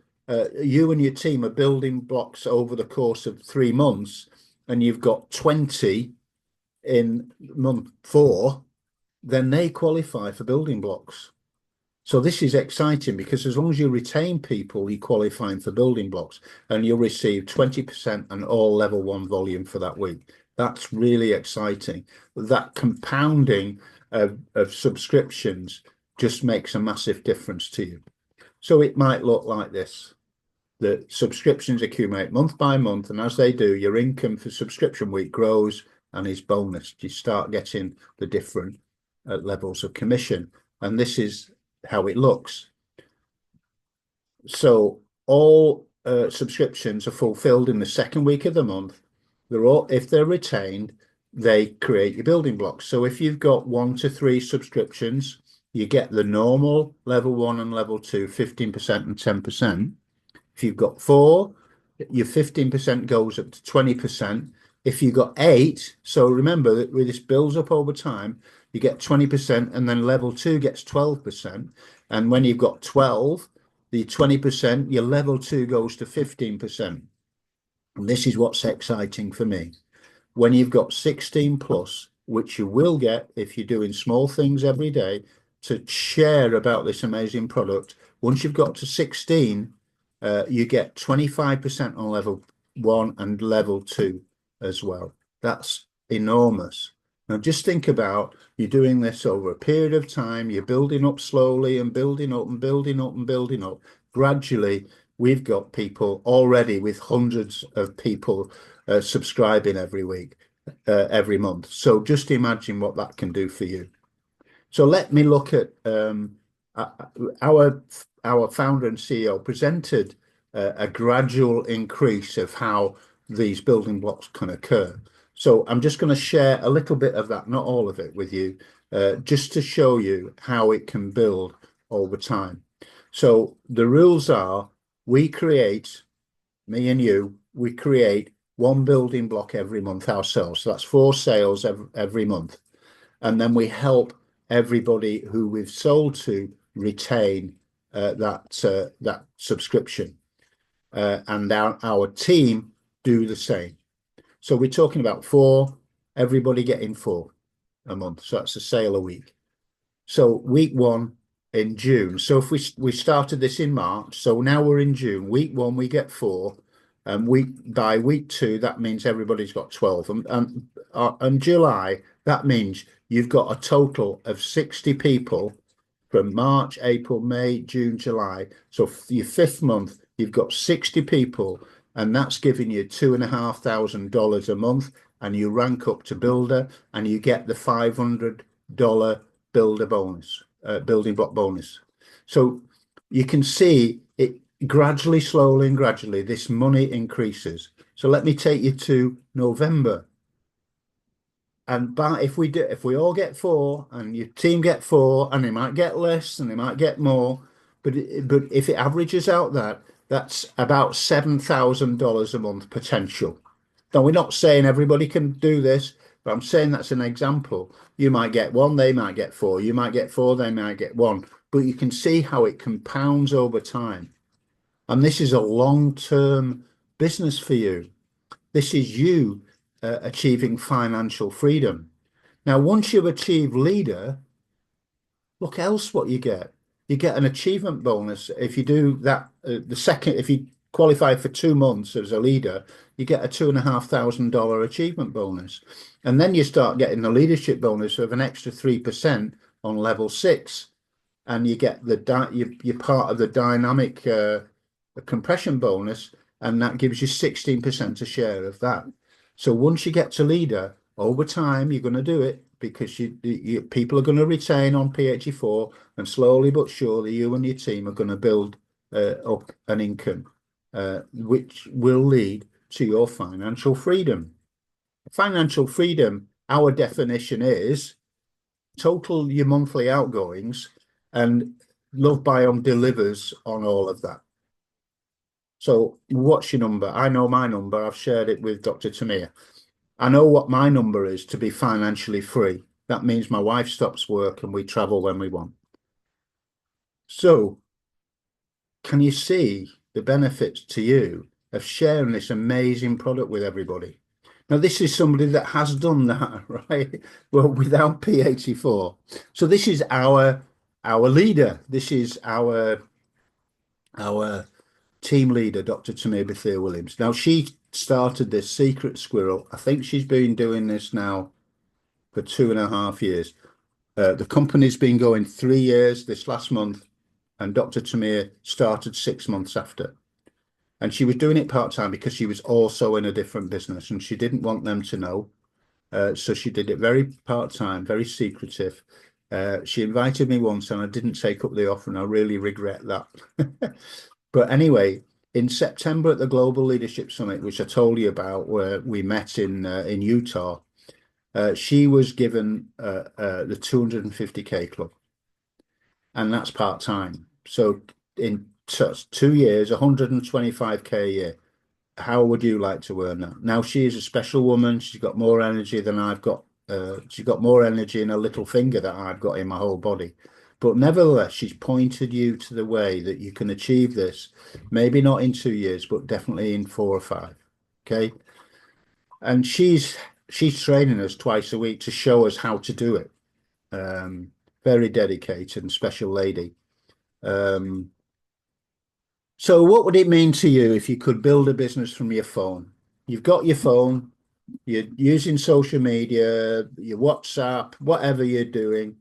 you and your team are building blocks over the course of 3 months, and you've got 20 in month 4, then they qualify for building blocks. So this is exciting because as long as you retain people, you're qualifying for building blocks, and you'll receive 20% and all level 1 volume for that week. That's really exciting. That compounding of subscriptions just makes a massive difference to you. So it might look like this. The subscriptions accumulate month by month, and as they do, your income for subscription week grows and is bonus. You start getting the different levels of commission, and this is how it looks. So all subscriptions are fulfilled in the second week of the month. They're all, if they're retained, they create your building blocks. So if you've got 1 to 3 subscriptions, you get the normal level 1 and level 2, 15% and 10%. If you've got 4, your 15% goes up to 20%. If you've got 8, so remember that this builds up over time, you get 20%, and then level 2 gets 12%. And when you've got 12, the 20%, your level 2 goes to 15%. And this is what's exciting for me. When you've got 16 plus, which you will get if you're doing small things every day to share about this amazing product, once you've got to 16, you get 25% on level 1 and level 2 as well. That's enormous. Now just think about you're doing this over a period of time, you're building up slowly and building up and building up and building up. Gradually, we've got people already with hundreds of people subscribing every week, every month. So just imagine what that can do for you. So let me look at our founder and CEO presented a gradual increase of how these building blocks can occur. So I'm just going to share a little bit of that, not all of it, with you, just to show you how it can build over time. So the rules are we create, me and you, we create 1 building block every month ourselves. So that's 4 sales every month. And then we help everybody who we've sold to retain that subscription. And our team do the same. So we're talking about 4, everybody getting 4 a month. So that's a sale a week. So week 1 in June. So if we started this in March, so now we're in June. Week 1 we get 4, and by week 2 that means everybody's got 12. And July, that means you've got a total of 60 people from March, April, May, June, July. So for your 5th month, you've got 60 people, and that's giving you $2,500 a month, and you rank up to builder, and you get the $500 builder bonus, building block bonus. So you can see it gradually, slowly and gradually, this money increases. So let me take you to November. And if we all get 4 and your team get 4, and they might get less and they might get more, but if it averages out that's about $7,000 a month potential. Now we're not saying everybody can do this, but I'm saying that's an example. You might get 1, they might get 4. You might get 4, they might get 1. But you can see how it compounds over time. And this is a long-term business for you. This is you achieving financial freedom. Now, once you achieve leader, look else what you get. You get an achievement bonus. If you do that, if you qualify for 2 months as a leader, you get a $2,500 achievement bonus. And then you start getting the leadership bonus of an extra 3% on level 6. And you get you're part of the dynamic compression bonus, and that gives you 16% a share of that. So once you get to leader, over time, you're going to do it because people are going to retain on P84, and slowly but surely, you and your team are going to build up an income, which will lead to your financial freedom. Financial freedom, our definition is total your monthly outgoings, and Lovebiome delivers on all of that. So what's your number? I know my number. I've shared it with Dr. Tamir. I know what my number is to be financially free. That means my wife stops work and we travel when we want. So can you see the benefits to you of sharing this amazing product with everybody? Now, this is somebody that has done that, right? Well, without P84. So this is our leader. This is our team leader, Dr. Tamir Bethia Williams. Now, she started this Secret Squirrel. I think she's been doing this now for 2.5 years. The company's been going 3 years this last month, and Dr. Tamir started 6 months after. And she was doing it part-time because she was also in a different business and she didn't want them to know. So she did it very part-time, very secretive. She invited me once and I didn't take up the offer, and I really regret that. But anyway, in September at the Global Leadership Summit, which I told you about, where we met in Utah, she was given the 250K club, and that's part-time. So in 2 years, 125K a year. How would you like to earn that? Now, she is a special woman. She's got more energy than I've got. She's got more energy in her little finger than I've got in my whole body. But nevertheless, she's pointed you to the way that you can achieve this, maybe not in 2 years, but definitely in 4 or 5. Okay. And she's training us twice a week to show us how to do it. Very dedicated and special lady. So what would it mean to you if you could build a business from your phone? You've got your phone, you're using social media, your WhatsApp, whatever you're doing,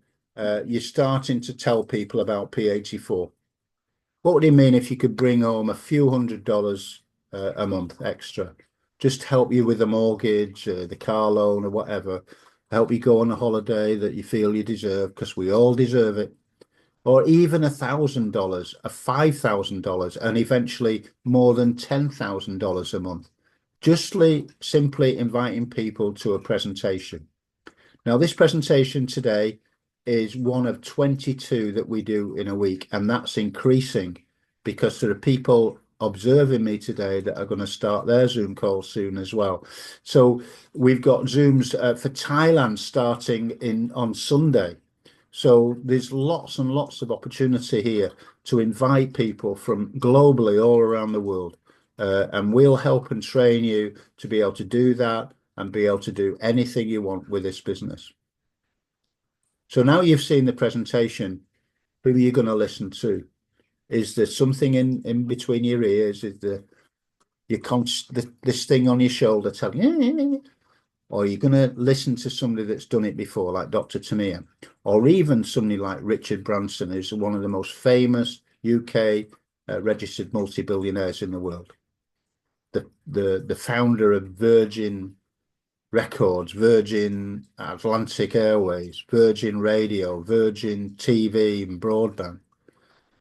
you're starting to tell people about P84. What would it mean if you could bring home a few $100s a month extra? Just help you with the mortgage, the car loan or whatever, help you go on a holiday that you feel you deserve, because we all deserve it. Or even $1,000, $5,000, and eventually more than $10,000 a month. Just simply inviting people to a presentation. Now, this presentation today is one of 22 that we do in a week, and that's increasing because there are people observing me today that are going to start their Zoom call soon as well. So we've got Zooms for Thailand starting on Sunday. So there's lots and lots of opportunity here to invite people from globally all around the world. And we'll help and train you to be able to do that and be able to do anything you want with this business. So now you've seen the presentation, who are you going to listen to? Is there something in between your ears? Is this thing on your shoulder telling you? Or you're going to listen to somebody that's done it before, like Dr. Tamir, or even somebody like Richard Branson, who's one of the most famous UK registered multi-billionaires in the world. The founder of Virgin Records, Virgin Atlantic Airways, Virgin Radio, Virgin TV and broadband.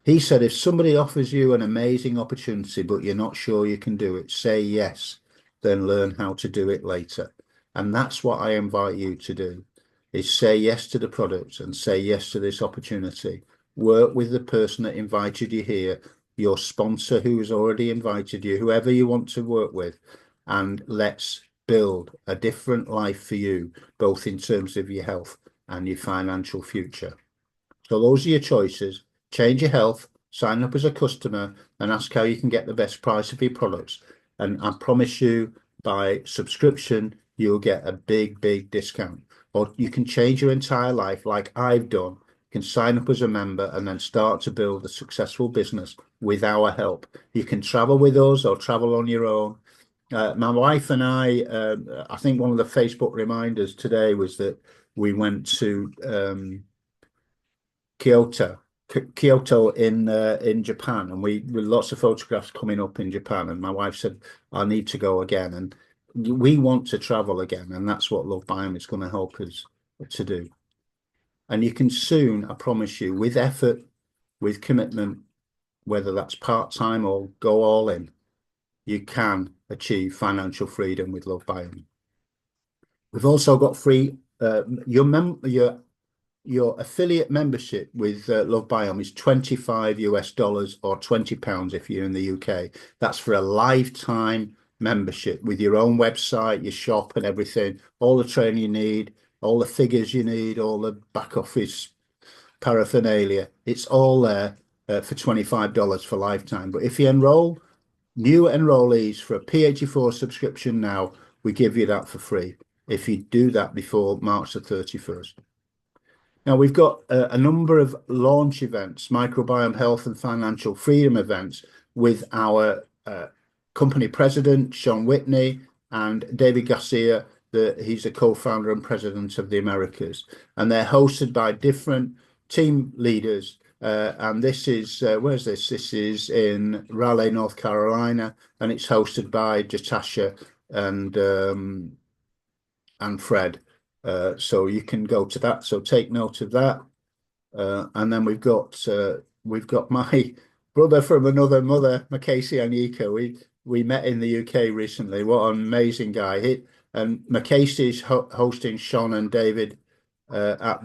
He said, if somebody offers you an amazing opportunity, but you're not sure you can do it, say yes, then learn how to do it later. And that's what I invite you to do, is say yes to the product and say yes to this opportunity. Work with the person that invited you here, your sponsor who has already invited you, whoever you want to work with, and let's build a different life for you, both in terms of your health and your financial future. So those are your choices. Change your health, sign up as a customer, and ask how you can get the best price of your products. And I promise you, by subscription, you'll get a big, big discount. Or you can change your entire life like I've done. You can sign up as a member and then start to build a successful business with our help. You can travel with us or travel on your own. My wife and I think one of the Facebook reminders today was that we went to Kyoto in Japan, and we with lots of photographs coming up in Japan, and my wife said I need to go again, and we want to travel again, and that's what Lovebiome is going to help us to do. And you can soon, I promise you, with effort, with commitment, whether that's part-time or go all in, you can achieve financial freedom with Lovebiome. We've also got free your affiliate membership with Lovebiome is $25 or £20 if you're in the UK. That's for a lifetime membership with your own website, your shop and everything, all the training you need, all the figures you need, all the back office paraphernalia. It's all there for $25 for lifetime. But if you enroll new enrollees for a P84 subscription now, we give you that for free if you do that before March the 31st. Now, we've got a number of launch events, microbiome health and financial freedom events with our company president, Sean Whitney, and David Garcia. He's a co-founder and president of the Americas. And they're hosted by different team leaders. And this is, where's this? This is in Raleigh, North Carolina, and it's hosted by Jatasha and Fred. So you can go to that. So take note of that. And then we've got my brother from another mother, Macasey Anyika. We met in the UK recently. What an amazing guy! And Macasey's hosting Sean and David at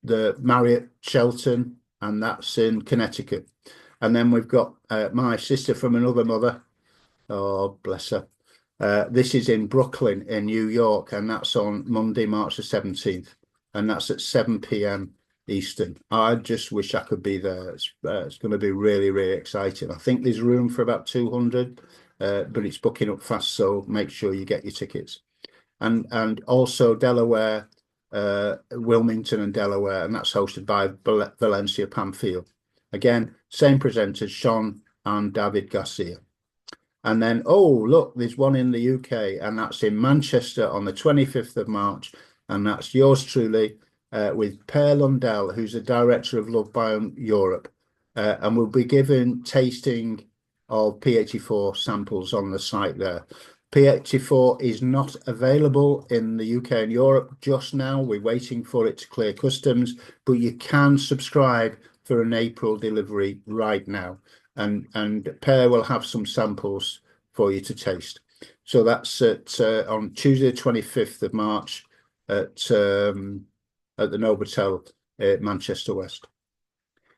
the Marriott Shelton, and that's in Connecticut. And then we've got my sister from another mother. Oh, bless her. This is in Brooklyn, in New York, and that's on Monday, March the 17th, and that's at 7 p.m. Eastern. I just wish I could be there. It's going to be really, really exciting. I think there's room for about 200, but it's booking up fast, so make sure you get your tickets. And also Delaware, Wilmington and Delaware, and that's hosted by Valencia Pamphile. Again, same presenters, Sean and David Garcia. And then, oh, look, there's one in the UK, and that's in Manchester on the 25th of March. And that's yours truly with Per Lundell, who's the director of Lovebiome Europe. And we'll be giving tasting of P84 samples on the site there. P84 is not available in the UK and Europe just now. We're waiting for it to clear customs, but you can subscribe for an April delivery right now. And Per will have some samples for you to taste. So that's on Tuesday, the 25th of March at the Novotel at Manchester West.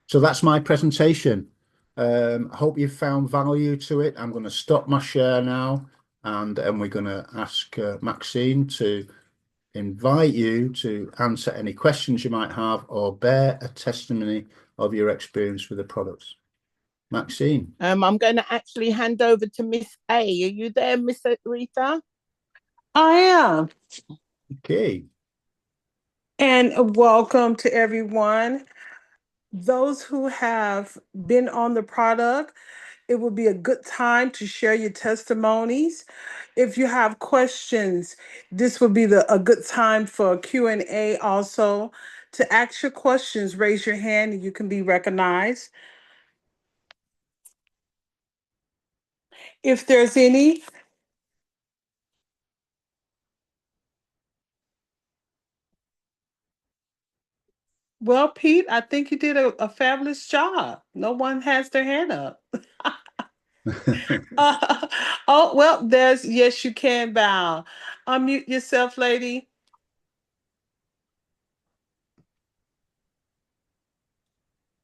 So that's my presentation. I hope you found value to it. I'm going to stop my share now, and we're going to ask Maxine to invite you to answer any questions you might have or bear a testimony of your experience with the products. Maxine. I'm going to actually hand over to Miss A. Are you there, Miss Rita? I am. Okay. And welcome to everyone. Those who have been on the product, it would be a good time to share your testimonies. If you have questions, this would be a good time for Q&A also. To ask your questions, raise your hand and you can be recognized. If there's any, well, Pete, I think you did a fabulous job. No one has their hand up. Oh, well, yes, you can, Val. Unmute yourself, lady.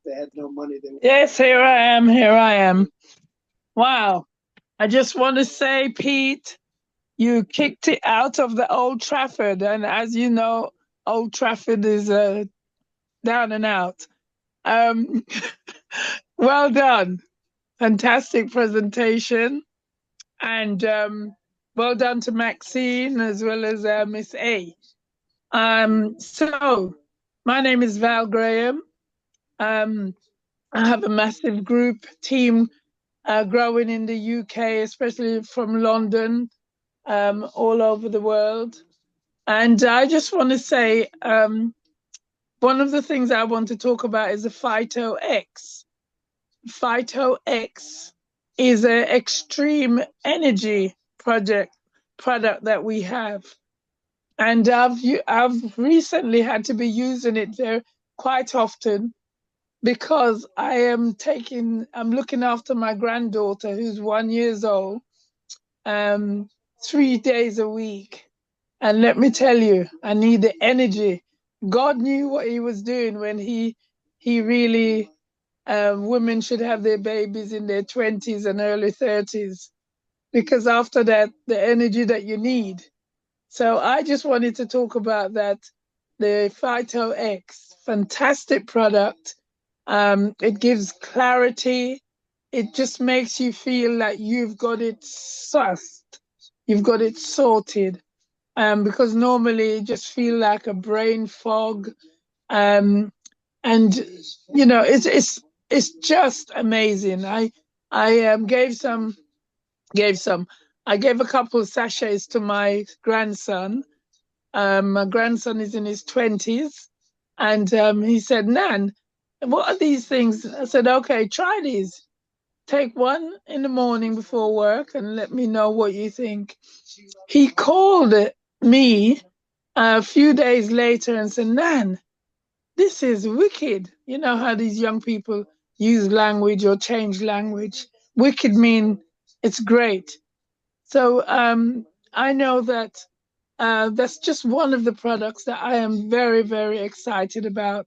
They had no money. Yes, here I am. Here I am. Wow. I just want to say, Pete, you kicked it out of the Old Trafford. And as you know, Old Trafford is down and out. Well done. Fantastic presentation. And well done to Maxine as well as Miss A. So my name is Val Graham. I have a massive group team growing in the UK, especially from London, all over the world. And I just want to say, one of the things I want to talk about is the Phyto X. Phyto X is an extreme energy product that we have. And I've recently had to be using it there quite often because I'm looking after my granddaughter who's 1 year old, 3 days a week. And let me tell you, I need the energy. God knew what he was doing when he really, women should have their babies in their 20s and early 30s, because after that, the energy that you need. So I just wanted to talk about that, the Phyto X, fantastic product. It gives clarity. It just makes you feel like you've got it sussed, you've got it sorted. Because normally you just feel like a brain fog. And it's just amazing. I gave a couple of sachets to my grandson. My grandson is in his 20s, and he said, "Nan, what are these things?" I said, "Okay, try these. Take one in the morning before work and let me know what you think." He called me a few days later and said, "Nan, this is wicked." You know how these young people use language or change language. Wicked mean it's great. So I know that that's just one of the products that I am very, very excited about.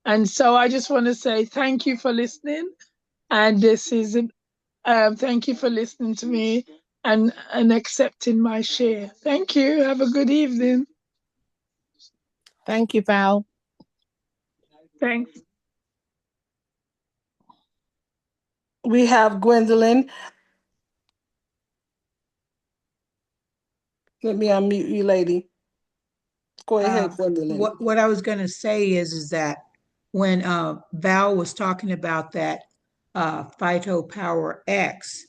And so I just want to say thank you for listening. And thank you for listening to me and accepting my share. Thank you. Have a good evening. Thank you, Val. Thanks. We have Gwendolyn. Let me unmute you, lady. Go ahead, Gwendolyn. What I was going to say is that when Val was talking about that Phyto Power X,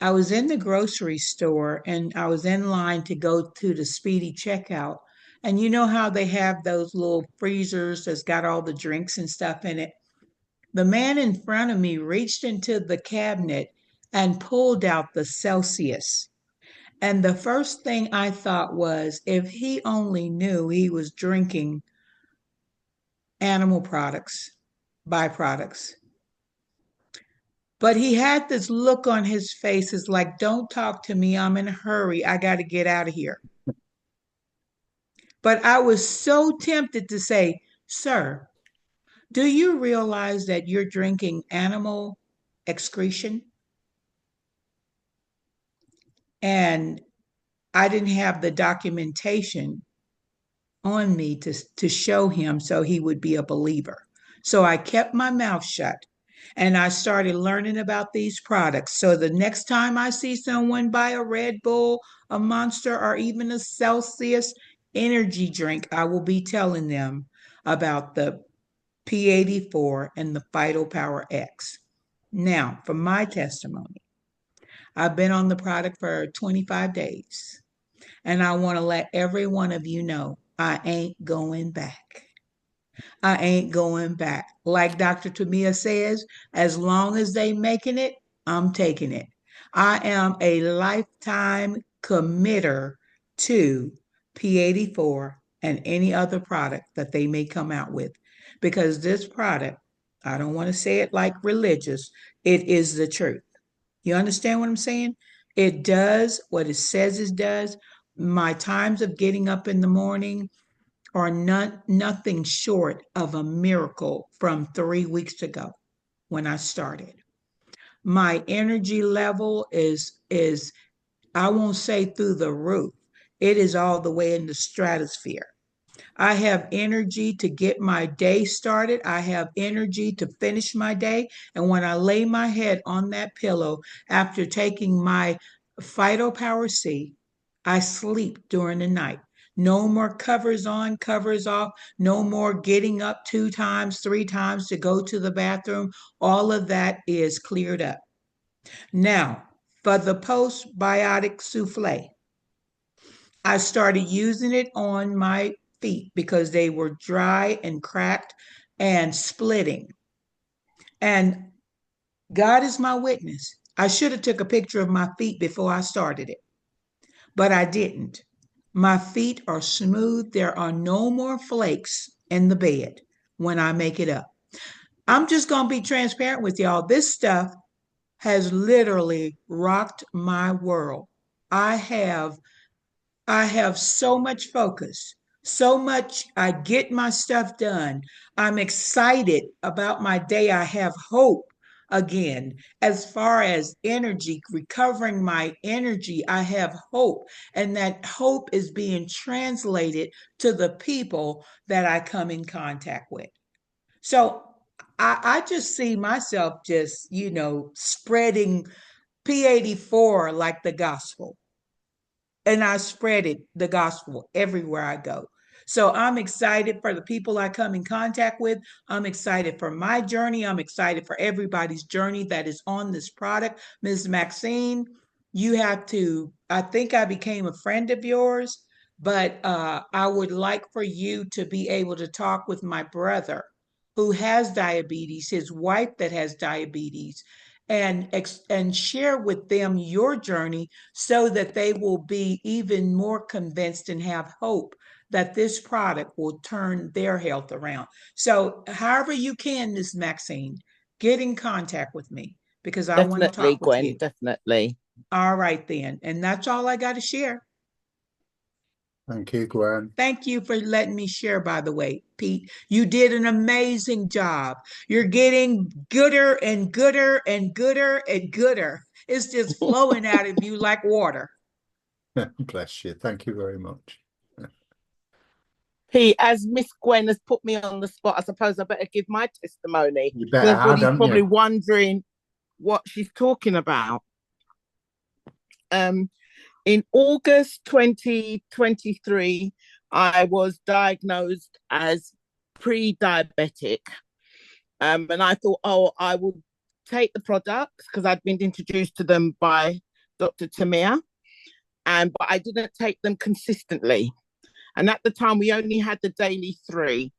I was in the grocery store and I was in line to go to the speedy checkout. And you know how they have those little freezers that's got all the drinks and stuff in it? The man in front of me reached into the cabinet and pulled out the Celsius. And the first thing I thought was, if he only knew he was drinking animal products, byproducts. But he had this look on his face, is like, don't talk to me. I'm in a hurry. I got to get out of here. But I was so tempted to say, sir, do you realize that you're drinking animal excretion? And I didn't have the documentation on me to show him so he would be a believer. So I kept my mouth shut and I started learning about these products. So the next time I see someone buy a Red Bull, a Monster, or even a Celsius energy drink, I will be telling them about the P84 and the Phyto Power X. Now, for my testimony, I've been on the product for 25 days. And I want to let every one of you know, I ain't going back. I ain't going back. Like Dr. Tamia says, as long as they making it, I'm taking it. I am a lifetime committer to P84 and any other product that they may come out with. Because this product, I don't want to say it like religious, it is the truth. You understand what I'm saying? It does what it says it does. My times of getting up in the morning are nothing short of a miracle from 3 weeks ago when I started. My energy level is I won't say through the roof. It is all the way in the stratosphere. I have energy to get my day started. I have energy to finish my day. And when I lay my head on that pillow after taking my Phyto Power C, I sleep during the night. No more covers on, covers off. No more getting up 2 times, 3 times to go to the bathroom. All of that is cleared up. Now, for the postbiotic souffle, I started using it on my feet because they were dry and cracked and splitting. And God is my witness. I should have took a picture of my feet before I started it. but I didn't. My feet are smooth. There are no more flakes in the bed when I make it up. I'm just going to be transparent with y'all. This stuff has literally rocked my world. I have so much focus, so much. I get my stuff done. I'm excited about my day. I have hope again. As far as energy, recovering my energy, I have hope. And that hope is being translated to the people that I come in contact with. So I just see myself just, spreading P84 like the gospel, and I spread the gospel everywhere I go. So I'm excited for the people I come in contact with. I'm excited for my journey. I'm excited for everybody's journey that is on this product. Ms. Maxine, you have to, I think I became a friend of yours, but I would like for you to be able to talk with my brother who has diabetes, his wife that has diabetes, and share with them your journey so that they will be even more convinced and have hope that this product will turn their health around. So however you can, Ms. Maxine, get in contact with me because I want to Definitely, talk with Gwen, you. definitely. All right then. And that's all I got to share. Thank you, Gwen. Thank you for letting me share, by the way, Pete. You did an amazing job. You're getting gooder and gooder and gooder and gooder. It's just flowing out of you like water. Bless you. Thank you very much. Pete, as Miss Gwen has put me on the spot, I suppose I better give my testimony. You better have, everybody's haven't probably you? wondering what she's talking about. In August 2023, I was diagnosed as pre-diabetic. And I thought, oh, I would take the products because I'd been introduced to them by Dr. Tamir, but I didn't take them consistently. And at the time, we only had the daily 3.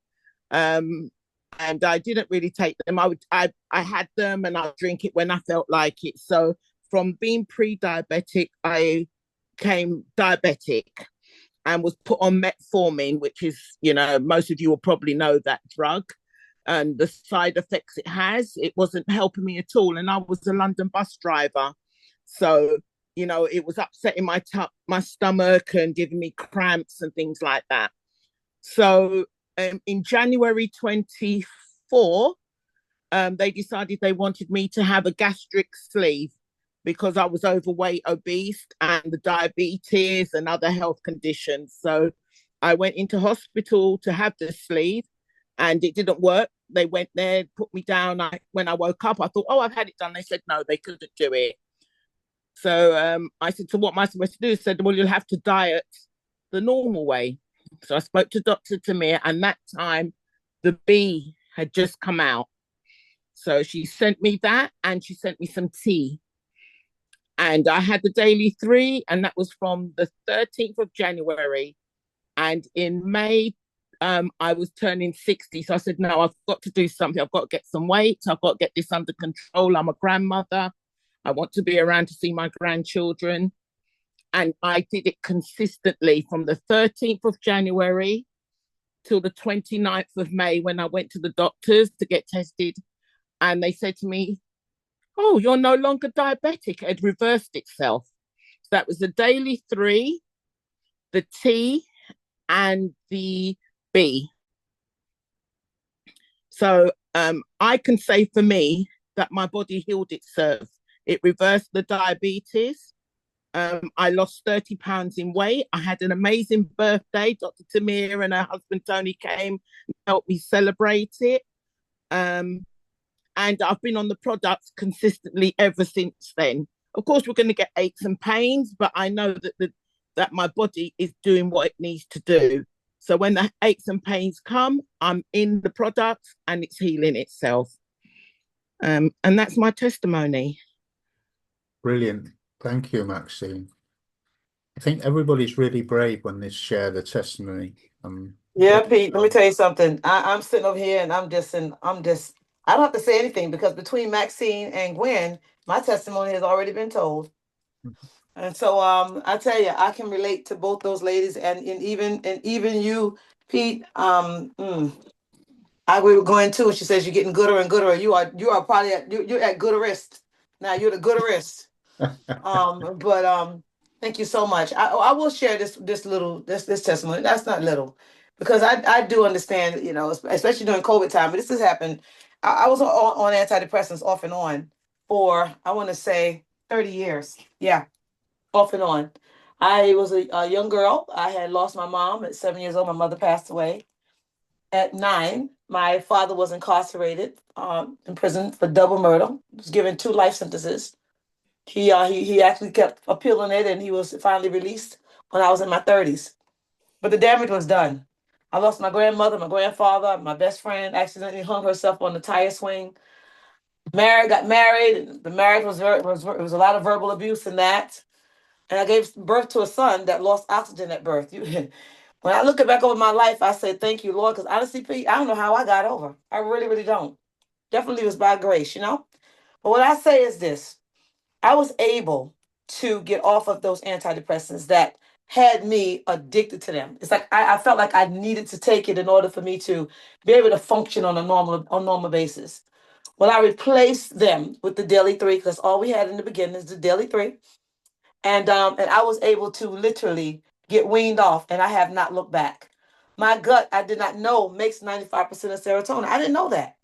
And I didn't really take them. I had them and I'd drink it when I felt like it. So from being pre-diabetic, I became diabetic and was put on metformin, which is, most of you will probably know that drug and the side effects it has. It wasn't helping me at all. And I was a London bus driver. So, it was upsetting my stomach and giving me cramps and things like that. So in January 24, they decided they wanted me to have a gastric sleeve because I was overweight, obese, and the diabetes and other health conditions. So I went into hospital to have the sleeve and it didn't work. They went there, put me down. When I woke up, I thought, oh, I've had it done. They said, no, they couldn't do it. So I said, so what am I supposed to do? They said, well, you'll have to diet the normal way. So I spoke to Dr. Tamir, and that time the B had just come out. So she sent me that and she sent me some tea. And I had the daily 3, and that was from the 13th of January. And in May, I was turning 60. So I said, no, I've got to do something. I've got to get some weight. I've got to get this under control. I'm a grandmother. I want to be around to see my grandchildren. And I did it consistently from the 13th of January till the 29th of May when I went to the doctors to get tested. And they said to me, oh, you're no longer diabetic. It had reversed itself. So that was the daily 3, the T, and the B. So I can say for me that my body healed itself. It reversed the diabetes. I lost 30 pounds in weight. I had an amazing birthday. Dr. Tamir and her husband Tony came and helped me celebrate it. And I've been on the products consistently ever since then. Of course, we're going to get aches and pains, but I know that my body is doing what it needs to do. So when the aches and pains come, I'm in the products and it's healing itself. And that's my testimony. Brilliant. Thank you, Maxine. I think everybody's really brave when they share their testimony. Yeah, Pete, let me tell you something. I'm sitting over here and I don't have to say anything because between Maxine and Gwen, my testimony has already been told. And so I tell you, I can relate to both those ladies, and even you, Pete. I agree with Gwen too. She says you're getting gooder and gooder. You are probably you're at gooderist. Now you're the gooderist. But thank you so much. I will share this testimony. That's not little, because I do understand, especially during COVID time. But this has happened. I was on antidepressants off and on for, I want to say, 30 years. Yeah, off and on. I was a young girl. I had lost my mom at 7 years old. My mother passed away at 9. My father was incarcerated, in prison for double murder. He was given 2 life sentences. He actually kept appealing it, and he was finally released when I was in my 30s. But the damage was done. I lost my grandmother, my grandfather, my best friend accidentally hung herself on the tire swing. Got married. The marriage was it was a lot of verbal abuse in that. And I gave birth to a son that lost oxygen at birth. When I look back over my life, I say thank you, Lord, because honestly, Pete, I don't know how I got over. I really, really don't. Definitely was by grace. But what I say is this: I was able to get off of those antidepressants that had me addicted to them. It's like I felt like I needed to take it in order for me to be able to function on a normal basis. Well, I replaced them with the Daily 3, because all we had in the beginning is the Daily 3. And I was able to literally get weaned off, and I have not looked back. My gut, I did not know, makes 95% of serotonin. I didn't know that.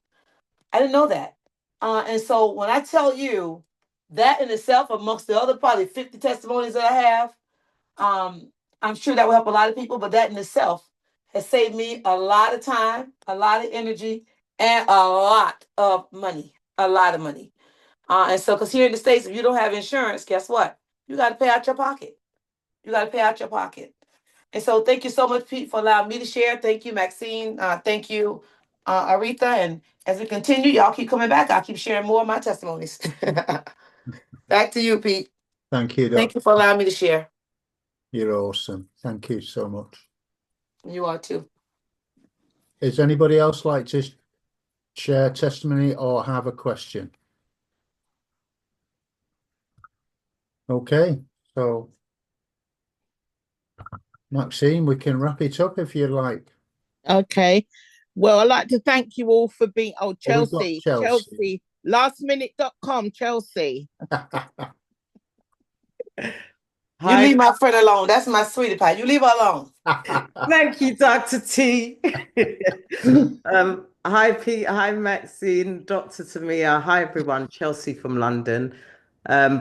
And so when I tell you that in itself, amongst the other probably 50 testimonies that I have, I'm sure that will help a lot of people. But that in itself has saved me a lot of time, a lot of energy, and a lot of money. A lot of money. And so, because here in the States, if you don't have insurance, guess what? You got to pay out your pocket. And so thank you so much, Pete, for allowing me to share. Thank you, Maxine. Thank you, Aretha. And as we continue, y'all keep coming back. I'll keep sharing more of my testimonies. Back to you, Pete. Thank you, Doc. Thank you for allowing me to share. You're awesome. Thank you so much. You are too. Is anybody else like to share testimony or have a question? Okay, so Maxine, we can wrap it up if you like. Okay. Well, I'd like to thank you all for being, Oh, we've got Chelsea, Chelsea. lastminute.com, Chelsea. You leave my friend alone. That's my sweetie pie. You leave her alone. Thank you, Dr. T. Hi, Pete. Hi, Maxine. Dr. Tamia. Hi, everyone. Chelsea from London.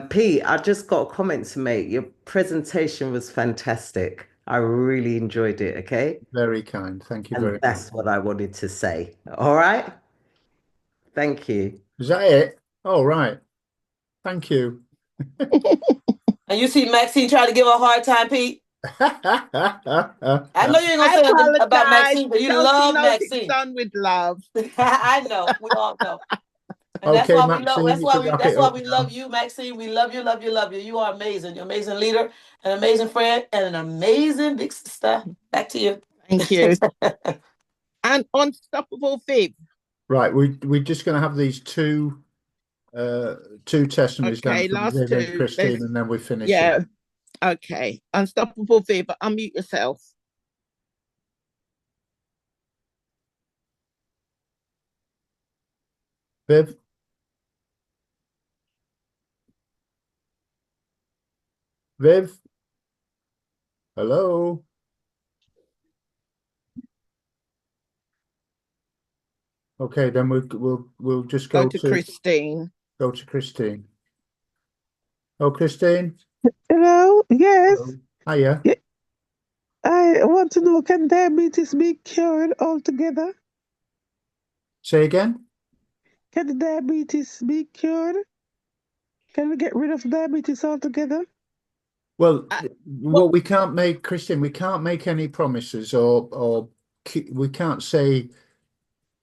Pete, I just got a comment to make. Your presentation was fantastic. I really enjoyed it, okay? Very kind. Thank you And very much. that's what I wanted to say. All right? Thank you. Is that it? All right. Thank you. And you see Maxine trying to give her a hard time, Pete? I know you ain't gonna say nothing about Maxine, but you Chelsea love knows Maxine. It's done with love. I know. We all know. And Okay, that's why Maxine, that's you why can we wrap that's it why up we now. love you, Maxine. We love you, love you, love you. You are amazing. You're an amazing leader, an amazing friend, and an amazing big sister. Back to you. Thank you. And Unstoppable Viv. Right, we're just going to have these two testimonies Okay, down from last Viv and two. Christine, and then we finish. Yeah. Okay. Unstoppable Viv, unmute yourself. Viv? Viv? Hello? Okay, then we'll just Go to Christine. Go to Christine. Oh, Christine? Hello, yes. Hello. Hiya. I want to know, can diabetes be cured altogether? Say again? Can the diabetes be cured? Can we get rid of diabetes altogether? Well, what we can't make, Christine, we can't make any promises or we can't say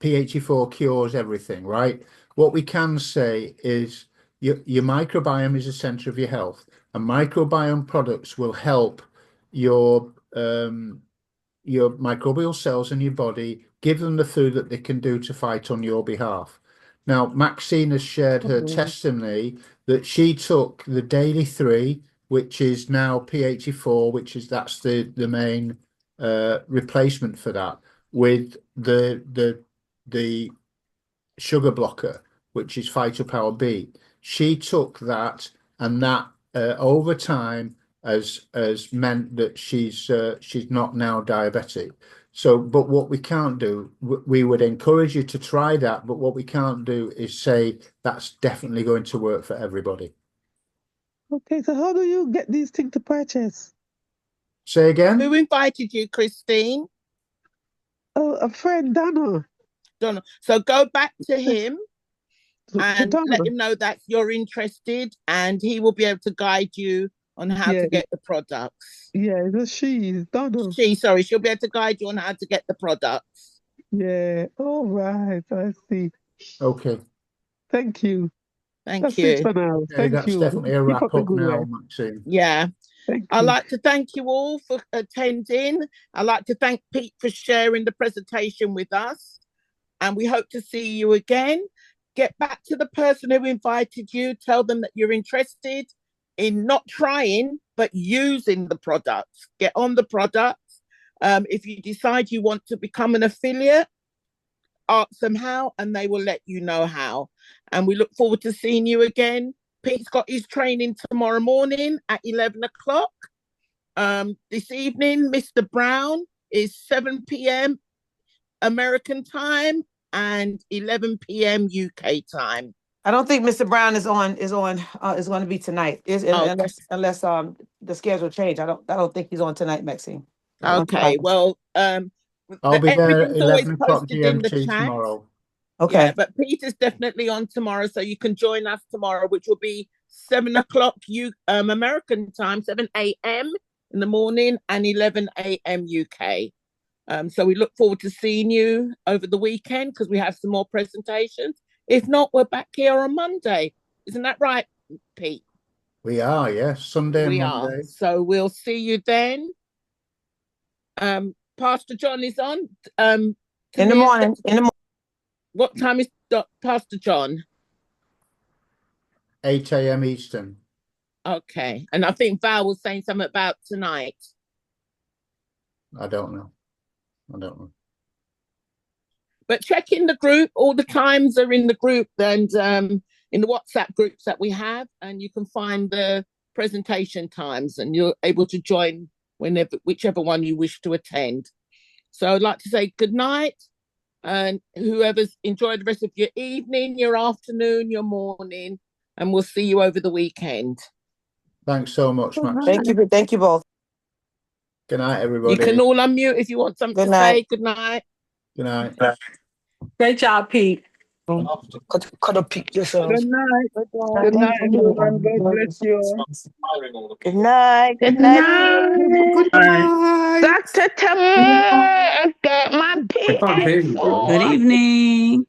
P84 cures everything, right? What we can say is your microbiome is the center of your health, and microbiome products will help your microbial cells in your body, give them the food that they can do to fight on your behalf. Now, Maxine has shared her testimony that she took the Daily 3 which is now P84, that's the main replacement for that, with the sugar blocker, which is Phytopower B. She took that, and that over time has meant that she's not now diabetic. So, but what we can't do, we would encourage you to try that, but what we can't do is say that's definitely going to work for everybody. Okay, so how do you get these things to purchase? Say again? Who invited you, Christine? Oh, a friend, Donna. Donna. So go back to him and Donna. let him know that you're interested, and he will be able to guide you on how to get the products. Yeah, it's she's Donna. She'll be able to guide you on how to get the products. Yeah. All right. I see. Okay. Thank you. That's you. It for now. Okay, Thank that's you. definitely a Keep wrap up the up good now, work. Maxine. Yeah. Thank I'd you. like to thank you all for attending. I'd like to thank Pete for sharing the presentation with us. And we hope to see you again. Get back to the person who invited you. Tell them that you're interested in not trying, but using the products. Get on the products. If you decide you want to become an affiliate, ask them how, and they will let you know how. And we look forward to seeing you again. Pete's got his training tomorrow morning at 11 o'clock. This evening, Mr. Brown is 7 p.m. American time and 11 p.m. UK time. I don't think Mr. Brown is going to be tonight. Unless the schedule changed. I don't think he's on tonight, Maxine. Okay, well, I'll be there at everything's always 11 o'clock posted in the GMT chat tomorrow. Okay. Yeah, but Peter's definitely on tomorrow, so you can join us tomorrow, which will be 7 o'clock American time, 7 a.m. in the morning, and 11 a.m. UK. So we look forward to seeing you over the weekend because we have some more presentations. If not, we're back here on Monday. Isn't that right, Pete? We are, yes. Sunday and We Monday. are. So we'll see you then. Pastor John is on. In the morning. What time is Pastor John? 8 a.m. Eastern. Okay. And I think Val was saying something about tonight. I don't know. But check in the group. All the times are in the group and in the WhatsApp groups that we have, and you can find the presentation times and you're able to join whichever one you wish to attend. So I'd like to say good night, and whoever's enjoyed the rest of your evening, your afternoon, your morning, and we'll see you over the weekend. Thanks so much, Max. Thank you both. Good night, everybody. You can all unmute if you want something to say. Good night. Good night. Great job, Pete. Cut a peek yourself. Good night. Good night, everyone. God bless you. Good night. Good night. Good night. Dr. Tam, get my PS4. Good evening.